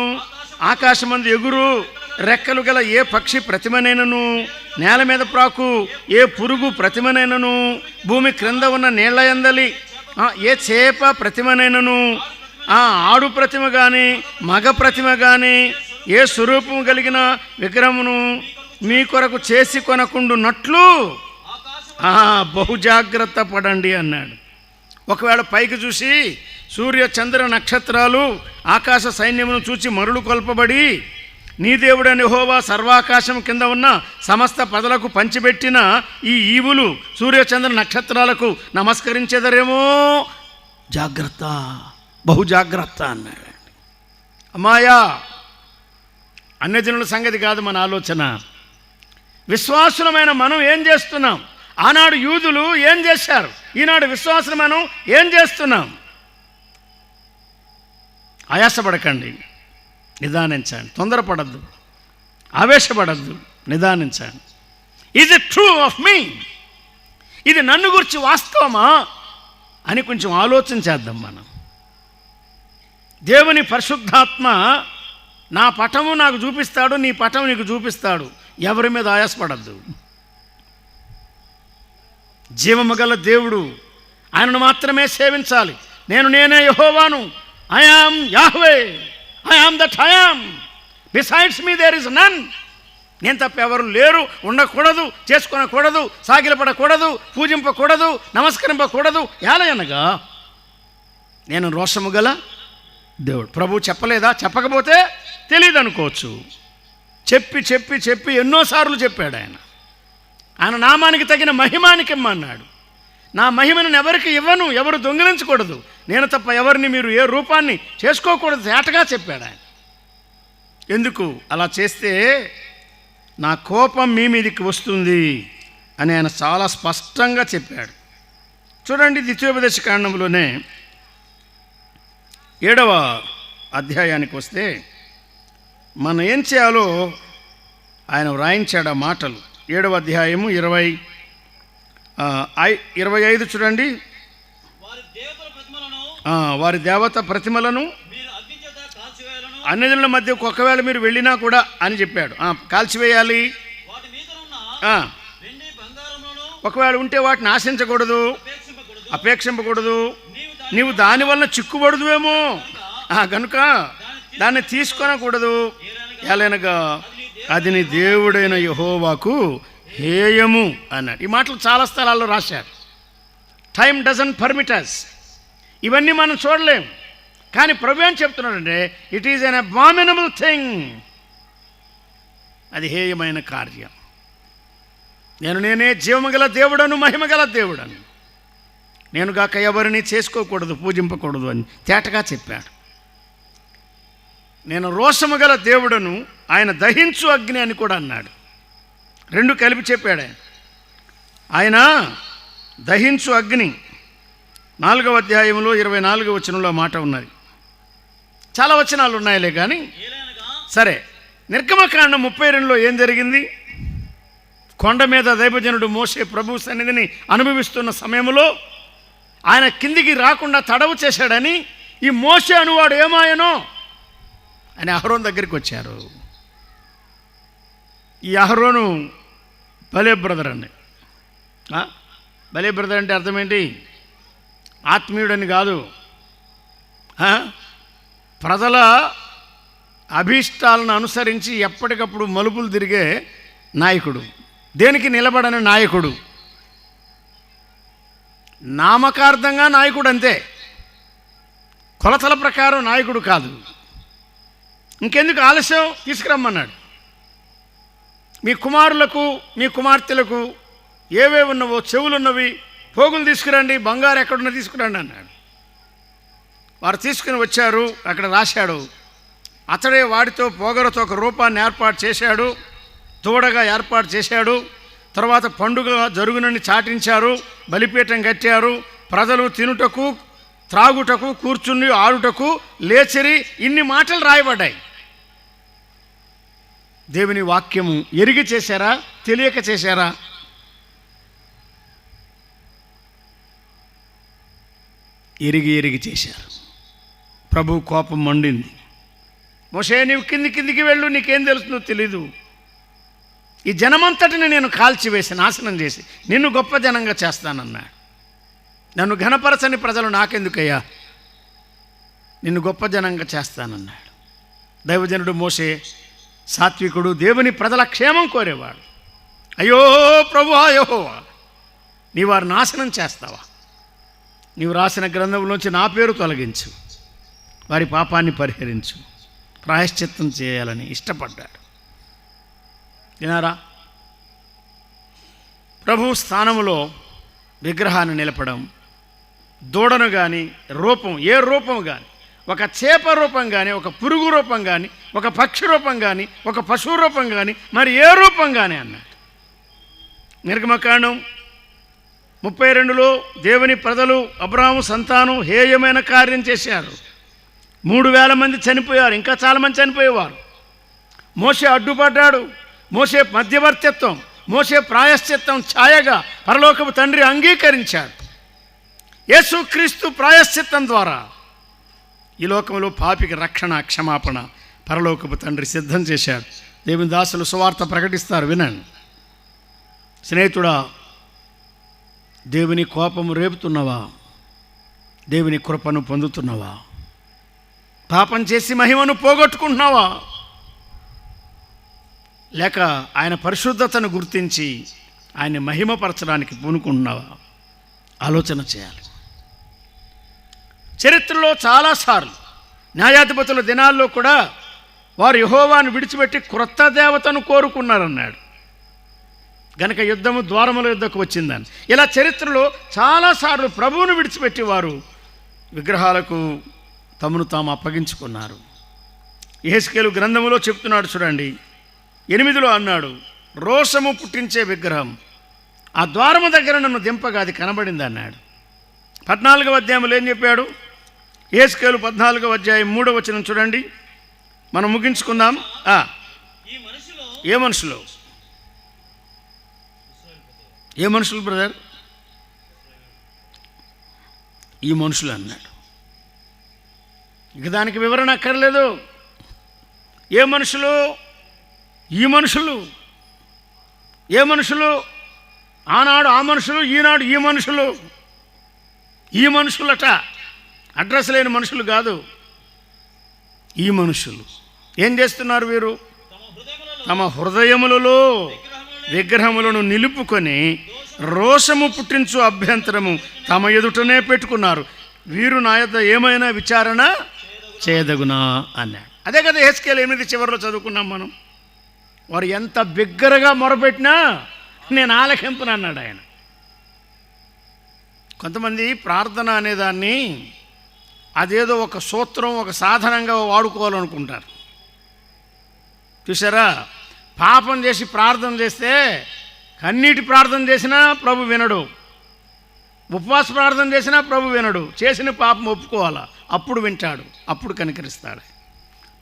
ఆకాశమందు ఎగురు రెక్కలు గల ఏ పక్షి ప్రతిమనైనను, నేల మీద ప్రాకు ఏ పురుగు ప్రతిమనైనను, భూమి క్రింద ఉన్న నీళ్ల యందలి ఏ చేప ప్రతిమనైనను, ఆడు ప్రతిమ కానీ మగ ప్రతిమ కానీ ఏ స్వరూపము కలిగిన విగ్రహమును మీ కొరకు చేసి కొనకుండునట్లు బహుజాగ్రత్త పడండి అన్నాడు. ఒకవేళ పైకి చూసి సూర్య చంద్ర నక్షత్రాలు ఆకాశ సైన్యమును చూచి మరులు కొల్పబడి నీ దేవుడని యెహోవా సర్వాకాశం కింద ఉన్న సమస్త ప్రజలకు పంచిపెట్టిన ఈ ఈవులు సూర్య చంద్ర నక్షత్రాలకు నమస్కరించేదరేమో, జాగ్రత్త, బహుజాగ్రత్త అన్నాడు. అమ్మాయా, అన్యజనుల సంగతి కాదు మన ఆలోచన. విశ్వాసులమైన మనం ఏం చేస్తున్నాం? ఆనాడు యూదులు ఏం చేశారు, ఈనాడు విశ్వాసులు మనం ఏం చేస్తున్నాం? ఆయాసపడకండి, నిదానించండి. తొందరపడద్దు, ఆవేశపడద్దు, నిదానించండి. ఈజ్ ఇట్ ట్రూ ఆఫ్ మీ? ఇది నన్ను గురించి వాస్తవమా అని కొంచెం ఆలోచన చేద్దాం మనం. దేవుని పరిశుద్ధాత్మ నా పటము నాకు చూపిస్తాడు, నీ పటం నీకు చూపిస్తాడు. ఎవరి మీద ఆయాసపడద్దు. జీవము గల దేవుడు, ఆయనను మాత్రమే సేవించాలి. నేనే యెహోవాను, I am Yahweh, I am that I am, besides me there is none. నేను తప్ప ఎవరు లేరు, ఉండకూడదు, చేసుకొనకూడదు, సాగిలపడకూడదు, పూజింపకూడదు, నమస్కరింపకూడదు. ఏలయనగా నేను రోషము గల దేవుడు. ప్రభు చెప్పలేదా? చెప్పకపోతే తెలియదు అనుకోవచ్చు. చెప్పి చెప్పి చెప్పి ఎన్నోసార్లు చెప్పాడు ఆయన. ఆయన నామానికి తగిన మహిమానికి ఇమ్మన్నాడు. నా మహిమను ఎవరికి ఇవ్వను, ఎవరు దొంగిలించకూడదు, నేను తప్ప ఎవరిని మీరు ఏ రూపాన్ని చేసుకోకూడదు తేటగా చెప్పాడు ఆయన. ఎందుకు అలా చేస్తే నా కోపం మీ మీదికి వస్తుంది అని ఆయన చాలా స్పష్టంగా చెప్పాడు. చూడండి, ద్వితీయోపదేశ కాండంలోనే 7వ అధ్యాయానికి వస్తే మనం ఏం చేయాలో ఆయన వ్రాయించాడు ఆ మాటలు. 7వ అధ్యాయము 25 చూడండి. వారి దేవత ప్రతిమలను అన్యజనుల మధ్య ఒకవేళ మీరు వెళ్ళినా కూడా అని చెప్పాడు. కాల్చివేయాలి. ఒకవేళ ఉంటే వాటిని ఆశించకూడదు, అపేక్షింపకూడదు. నీవు దానివల్ల చిక్కుబడుదువేమో కనుక దాన్ని తీసుకొనకూడదు. ఎలానగా అది నీ దేవుడైన యెహోవాకు హేయము అన్నాడు. ఈ మాటలు చాలా స్థలాల్లో రాశారు. Time doesn't permit us. ఇవన్నీ మనం చూడలేం. కానీ ప్రభు ఏం చెప్తున్నాడంటే it is an abominable thing. అది హేయమైన కార్యం. నేనే జీవమగల దేవుడను, మహిమగల దేవుడను, నేను గాక ఎవరిని చేసుకోకూడదు, పూజింపకూడదు అని తేటగా చెప్పాడు. నేను రోషము గల దేవుడను, ఆయన దహించు అగ్ని అని కూడా అన్నాడు. రెండు కలిపి చెప్పాడు ఆయన. దహించు అగ్ని 4వ అధ్యాయంలో 24వ వచనంలో మాట ఉన్నది. చాలా వచనాలు ఉన్నాయిలే కానీ సరే. నిర్గమకాండం 32లో ఏం జరిగింది? కొండ మీద దైవజనుడు మోషే ప్రభు సన్నిధిని అనుభవిస్తున్న సమయంలో ఆయన కిందికి రాకుండా తడవు చేశాడని ఈ మోషే అనువాడు ఏమాయనో అని అహరోను దగ్గరికి వచ్చారు. ఈ అహరోను భలే బ్రదర్ అండి. భలే బ్రదర్ అంటే అర్థం ఏంటి? ఆత్మీయుడని కాదు, ప్రజల అభీష్టాలను అనుసరించి ఎప్పటికప్పుడు మలుపులు తిరిగే నాయకుడు, దేనికి నిలబడని నాయకుడు, నామకార్థంగా నాయకుడు అంతే, కొలతల ప్రకారం నాయకుడు కాదు. ఇంకెందుకు ఆలస్యం, తీసుకురమ్మన్నాడు. మీ కుమారులకు మీ కుమార్తెలకు ఏవే ఉన్నవో చెవులున్నవి పోగులు తీసుకురండి, బంగారు ఎక్కడున్నా తీసుకురండి అన్నాడు. వారు తీసుకుని వచ్చారు. అక్కడ రాశాడు, అతడే వాడితో పోగరతో ఒక రూపాన్ని ఏర్పాటు చేశాడు, తోడగా ఏర్పాటు చేశాడు. తర్వాత పండుగ జరుగునని చాటించారు, బలిపీఠం కట్టారు. ప్రజలు తినుటకు, త్రాగుటకు, కూర్చుని ఆడుటకు లేచిరి. ఇన్ని మాటలు రాయబడ్డాయి. దేవుని వాక్యము ఎరిగి చేశారా, తెలియక చేశారా? ఎరిగి చేశారు. ప్రభు కోపం మండింది. మోషే, నీవు కిందికి వెళ్ళు, నీకేం తెలుస్తుందో తెలీదు. ఈ జనమంతటిని నేను కాల్చివేసి నాశనం చేసి నిన్ను గొప్ప జనంగా చేస్తానన్నాడు. నన్ను ఘనపరచని ప్రజలు నాకెందుకయ్యా, నిన్ను గొప్ప జనంగా చేస్తానన్నాడు. దైవజనుడు మోషే సాత్వికుడు, దేవుని ప్రజల క్షేమం కోరేవాడు. అయ్యో ప్రభువా యెహోవా, నీ వారు నాశనం చేస్తావా? నీవు రాసిన గ్రంథంలోంచి నా పేరు తొలగించు, వారి పాపాన్ని పరిహరించు, ప్రాయశ్చిత్తం చేయాలని ఇష్టపడ్డాడు. వినారా? ప్రభు స్థానములో విగ్రహాన్ని నిలపడం, దూడను కానీ రూపం, ఏ రూపం కానీ ఒక చేప రూపం కానీ, ఒక పురుగు రూపం కానీ, ఒక పక్షి రూపం కానీ, ఒక పశువు రూపం కానీ, మరి ఏ రూపం కానీ అన్నాడు. నిర్గమకాండం 32లో దేవుని ప్రజలు, అబ్రాహాము సంతానం హేయమైన కార్యం చేశారు. 3000 మంది చనిపోయారు, ఇంకా చాలామంది చనిపోయేవారు. మోషే అడ్డుపడ్డాడు. మోషే మధ్యవర్తిత్వం, మోషే ప్రాయశ్చిత్తం ఛాయగా పరలోకపు తండ్రి అంగీకరించాడు. యేసుక్రీస్తు ప్రాయశ్చిత్తం ద్వారా ఈ లోకంలో పాపికి రక్షణ, క్షమాపణ పరలోకపు తండ్రి సిద్ధం చేశాడు. దేవుని దాసులు సువార్త ప్రకటిస్తారు, వినండి. స్నేహితుడా, దేవుని కోపము రేపుతున్నవా? దేవుని కృపను పొందుతున్నవా? పాపం చేసి మహిమను పోగొట్టుకుంటున్నావా? లేక ఆయన పరిశుద్ధతను గుర్తించి ఆయన మహిమపరచడానికి పూనుకుంటున్నావా? ఆలోచన చేయాలి. చరిత్రలో చాలాసార్లు న్యాయాధిపతుల దినాల్లో కూడా వారు యెహోవాను విడిచిపెట్టి క్రొత్త దేవతను కోరుకున్నారన్నాడు. గనక యుద్ధము ద్వారముల యుద్ధకు వచ్చిందని. ఇలా చరిత్రలో చాలాసార్లు ప్రభువును విడిచిపెట్టి వారు విగ్రహాలకు తమను తాము అప్పగించుకున్నారు. యెహెజ్కేలు గ్రంథములో చెప్తున్నాడు చూడండి, 8లో అన్నాడు, రోషము పుట్టించే విగ్రహం ఆ ద్వారము దగ్గర నన్ను దింపగా అది కనబడింది అన్నాడు. 14వ అధ్యాయంలో ఏం చెప్పాడు? యెహెజ్కేలు 14వ అధ్యాయం 3వ వచనం చూడండి, మనం ముగించుకుందాం. ఏ మనుషులు బ్రదర్? ఈ మనుషులు అన్నాడు. ఇక దానికి వివరణ అక్కర్లేదు. ఏ మనుషులు? ఈ మనుషులు. ఏ మనుషులు? ఆనాడు ఆ మనుషులు, ఈనాడు ఈ మనుషులు. ఈ మనుషులట, అడ్రస్ లేని మనుషులు కాదు. ఈ మనుషులు ఏం చేస్తున్నారు? వీరు తమ హృదయములలో విగ్రహములను నిలుపుకొని రోషము పుట్టించు అభ్యంతరము తమ ఎదుటనే పెట్టుకున్నారు. వీరు నా యొద్ద ఏమైనా విచారణ చేయదగునా అన్నాడు. అదే కదా యెహెజ్కేలు 8 చివరిలో చదువుకున్నాం మనం. వారు ఎంత బిగ్గరగా మొరపెట్టినా నేను ఆలకింపను అన్నాడు ఆయన. కొంతమంది ప్రార్థన అనేదాన్ని అదేదో ఒక సూత్రం, ఒక సాధనంగా వాడుకోవాలనుకుంటారు. చూసారా, పాపం చేసి ప్రార్థన చేస్తే కన్నీటి ప్రార్థన చేసినా ప్రభు వినడు, ఉపవాస ప్రార్థన చేసినా ప్రభు వినడు. చేసిన పాపం ఒప్పుకోవాలా, అప్పుడు వింటాడు, అప్పుడు కనికరిస్తాడు.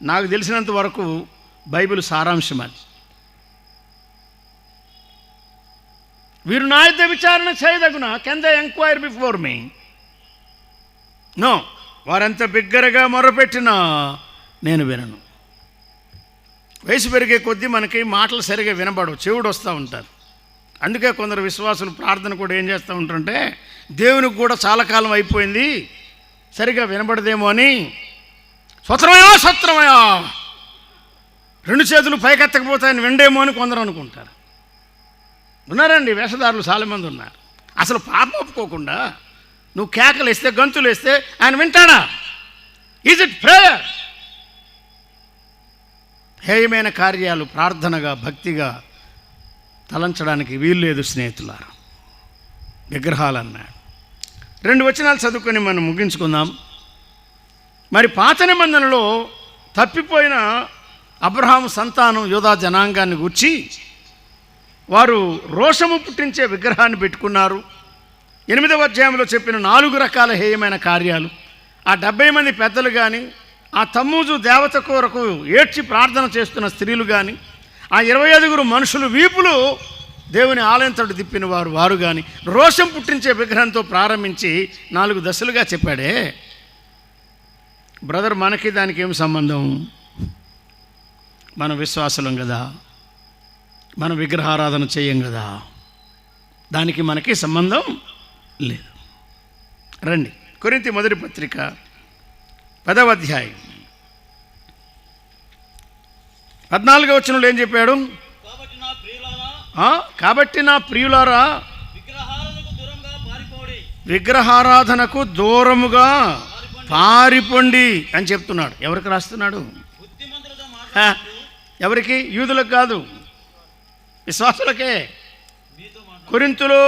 నాకు తెలిసినంత వరకు బైబిల్ సారాంశం అది. వీరు నా యొద్ద విచారణ చేయదగునా? Can they enquire before me? No. వారెంత బిగ్గరగా మొరపెట్టినా నేను వినను. వయసు పెరిగే కొద్దీ మనకి మాటలు సరిగా వినబడవు, చెవుడు వస్తూ ఉంటారు. అందుకే కొందరు విశ్వాసులు ప్రార్థన కూడా ఏం చేస్తూ ఉంటారంటే, దేవునికి కూడా చాలా కాలం అయిపోయింది, సరిగా వినబడదేమో అని స్వత్రమయా సత్రమయా 2 చేతులు పైకెత్తకపోతాయని విండేమో అని కొందరు అనుకుంటారు. ఉన్నారండి, వేషధారులు చాలామంది ఉన్నారు. అసలు పాపం ఒప్పుకోకుండా నువ్వు కేకలు వేస్తే, గంతులు వేస్తే ఆయన వింటాడా? Is it prayer? హేయమైన కార్యాలు ప్రార్థనగా, భక్తిగా తలంచడానికి వీల్లేదు స్నేహితులారా. విగ్రహాలన్నాడు. 2 వచనాలు చదువుకొని మనం ముగించుకుందాం. మరి పాత నిబంధనలో తప్పిపోయిన అబ్రహాము సంతానం యూదా జనాంగాన్ని గూర్చి వారు రోషము పుట్టించే విగ్రహాన్ని పెట్టుకున్నారు. 8వ అధ్యాయంలో చెప్పిన 4 రకాల హేయమైన కార్యాలు, ఆ 70 మంది పెద్దలు కానీ, ఆ తమ్మూజు దేవత కొరకు ఏడ్చి ప్రార్థన చేస్తున్న స్త్రీలు కానీ, ఆ 25 మనుషులు వీపులు దేవుని ఆలయం తట్టు తిప్పిన వారు కానీ రోషం పుట్టించే విగ్రహంతో ప్రారంభించి 4 దశలుగా చెప్పాడే. బ్రదర్, మనకి దానికి ఏం సంబంధం? మన విశ్వాసులం కదా, మన విగ్రహారాధన చేయం కదా, దానికి మనకి సంబంధం లేదు. రండి, కొరింథీ మొదటి పత్రిక 10వ అధ్యాయం 14వ వచనంలో ఏం చెప్పాడు? కాబట్టి నా ప్రియులారా విగ్రహారాధనకు దూరముగా పారిపోండి అని చెప్తున్నాడు. ఎవరికి రాస్తున్నాడు? ఎవరికి? యూదులకు కాదు, విశ్వాసులకే. కొరింథులో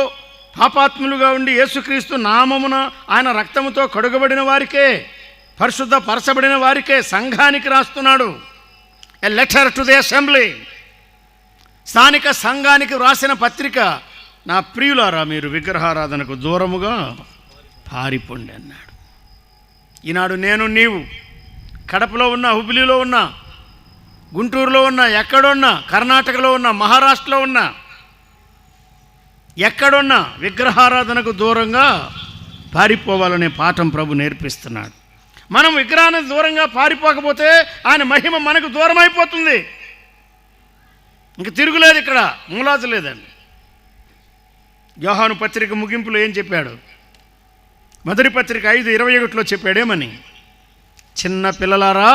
పాపాత్ములుగా ఉండి యేసుక్రీస్తు నామమున ఆయన రక్తముతో కడుగబడిన వారికే పరిశుద్ధపరచబడిన వారికే, సంఘానికి రాస్తున్నాడు. A letter to the assembly, స్థానిక సంఘానికి రాసిన పత్రిక. నా ప్రియులారా, మీరు విగ్రహారాధనకు దూరముగా పారిపోండి అన్నాడు. ఈనాడు నేను నీవు కడపలో ఉన్నా, హుబ్లీలో ఉన్నా, గుంటూరులో ఉన్నా, ఎక్కడున్నా, కర్ణాటకలో ఉన్నా, మహారాష్ట్రలో ఉన్నా, ఎక్కడున్నా విగ్రహారాధనకు దూరంగా పారిపోవాలనే పాఠం ప్రభు నేర్పిస్తున్నాడు. మనం విగ్రహానికి దూరంగా పారిపోకపోతే ఆయన మహిమ మనకు దూరం అయిపోతుంది. ఇంక తిరుగులేదు, ఇక్కడ మూలాజు లేదండి. యోహాను పత్రిక ముగింపులో ఏం చెప్పాడు? మొదటి పత్రిక 5:21 చెప్పాడేమని? చిన్న పిల్లలారా,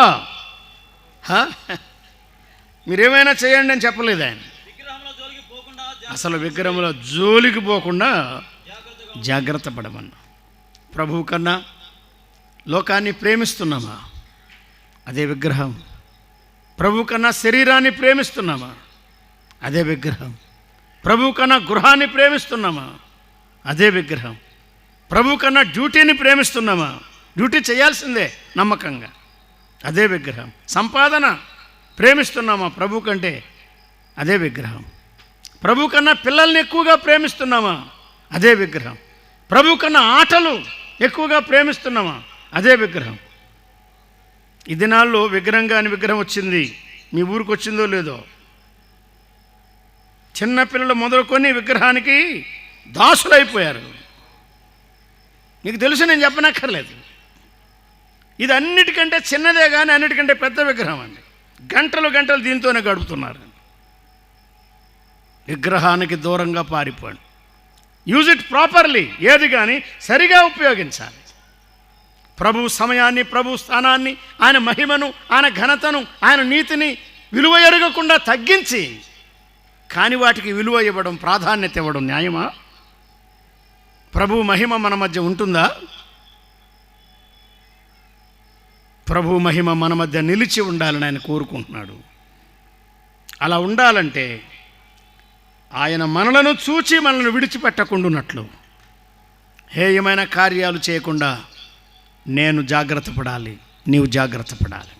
మీరేమైనా చేయండి అని చెప్పలేదు ఆయన. అసలు విగ్రహంలో జోలికి పోకుండా జాగ్రత్త పడమన్నా. ప్రభువు కన్నా లోకాన్ని ప్రేమిస్తున్నామా? అదే విగ్రహం. ప్రభు కన్నా శరీరాన్ని ప్రేమిస్తున్నామా? అదే విగ్రహం. ప్రభు కన్నా గృహాన్ని ప్రేమిస్తున్నామా? అదే విగ్రహం. ప్రభు కన్నా డ్యూటీని ప్రేమిస్తున్నామా? డ్యూటీ చేయాల్సిందే నమ్మకంగా, అదే విగ్రహం. సంపాదన ప్రేమిస్తున్నామా ప్రభు కంటే? అదే విగ్రహం. ప్రభు కన్నా పిల్లల్ని ఎక్కువగా ప్రేమిస్తున్నామా? అదే విగ్రహం. ప్రభు కన్నా ఆటలు ఎక్కువగా ప్రేమిస్తున్నామా? అదే విగ్రహం. ఈ దినాల్లో విగ్రహం కాని విగ్రహం వచ్చింది. మీ ఊరికి వచ్చిందో లేదో, చిన్నపిల్లలు మొదలుకొని విగ్రహానికి దాసులైపోయారు. నీకు తెలుసు, నేను చెప్పనక్కర్లేదు. ఇది అన్నిటికంటే చిన్నదే కానీ అన్నిటికంటే పెద్ద విగ్రహం అండి. గంటలు గంటలు దీంతోనే గడుపుతున్నారు. విగ్రహానికి దూరంగా పారిపోండి. Use it properly. ఏది కానీ సరిగా ఉపయోగించాలి. ప్రభు సమయాన్ని, ప్రభు స్థానాన్ని, ఆయన మహిమను, ఆయన ఘనతను, ఆయన నీతిని విలువ ఎరగకుండా తగ్గించి కాని వాటికి విలువ ఇవ్వడం, ప్రాధాన్యత ఇవ్వడం న్యాయమా? ప్రభు మహిమ మన మధ్య ఉంటుందా? ప్రభు మహిమ మన మధ్య నిలిచి ఉండాలని ఆయన కోరుకుంటున్నాడు. అలా ఉండాలంటే ఆయన మనలను చూచి మనల్ని విడిచిపెట్టకుండాన్నట్లు హేయమైన కార్యాలు చేయకుండా నేను జాగ్రత్త పడాలి, నీవు జాగ్రత్త పడాలి.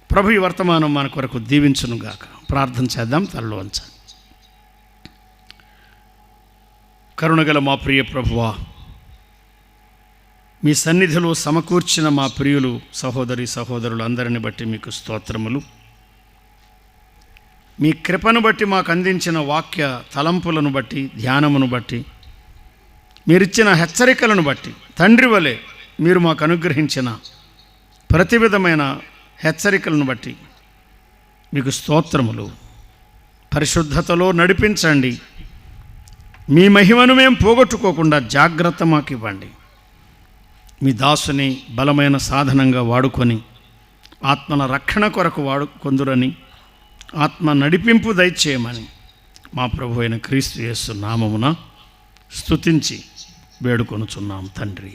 ప్రభు ఈ వర్తమానం మన కొరకు దీవించునుగాక. ప్రార్థన చేద్దాం. తలలో వంచాలి. కరుణగల మా ప్రియ ప్రభువా, మీ సన్నిధిలో సమకూర్చిన మా ప్రియులు సహోదరి సహోదరులు అందరిని బట్టి మీకు స్తోత్రములు. మీ కృపను బట్టి మాకు అందించిన వాక్య తలంపులను బట్టి, ధ్యానమును బట్టి, మీరిచ్చిన హెచ్చరికలను బట్టి, తండ్రి వలె మీరు మాకు అనుగ్రహించిన ప్రతి విధమైన హెచ్చరికలను బట్టి మీకు స్తోత్రములు. పరిశుద్ధతలో నడిపించండి. మీ మహిమను మేము పోగొట్టుకోకుండా జాగ్రత్త మాకు ఇవ్వండి. మీ దాసుని బలమైన సాధనంగా వాడుకొని ఆత్మల రక్షణ కొరకు వాడుకొందురని, ఆత్మ నడిపింపు దయచేయమని మా ప్రభు అయిన క్రీస్తు యేసు నామమున స్తుతించి వేడుకొనుచున్నాం తండ్రి.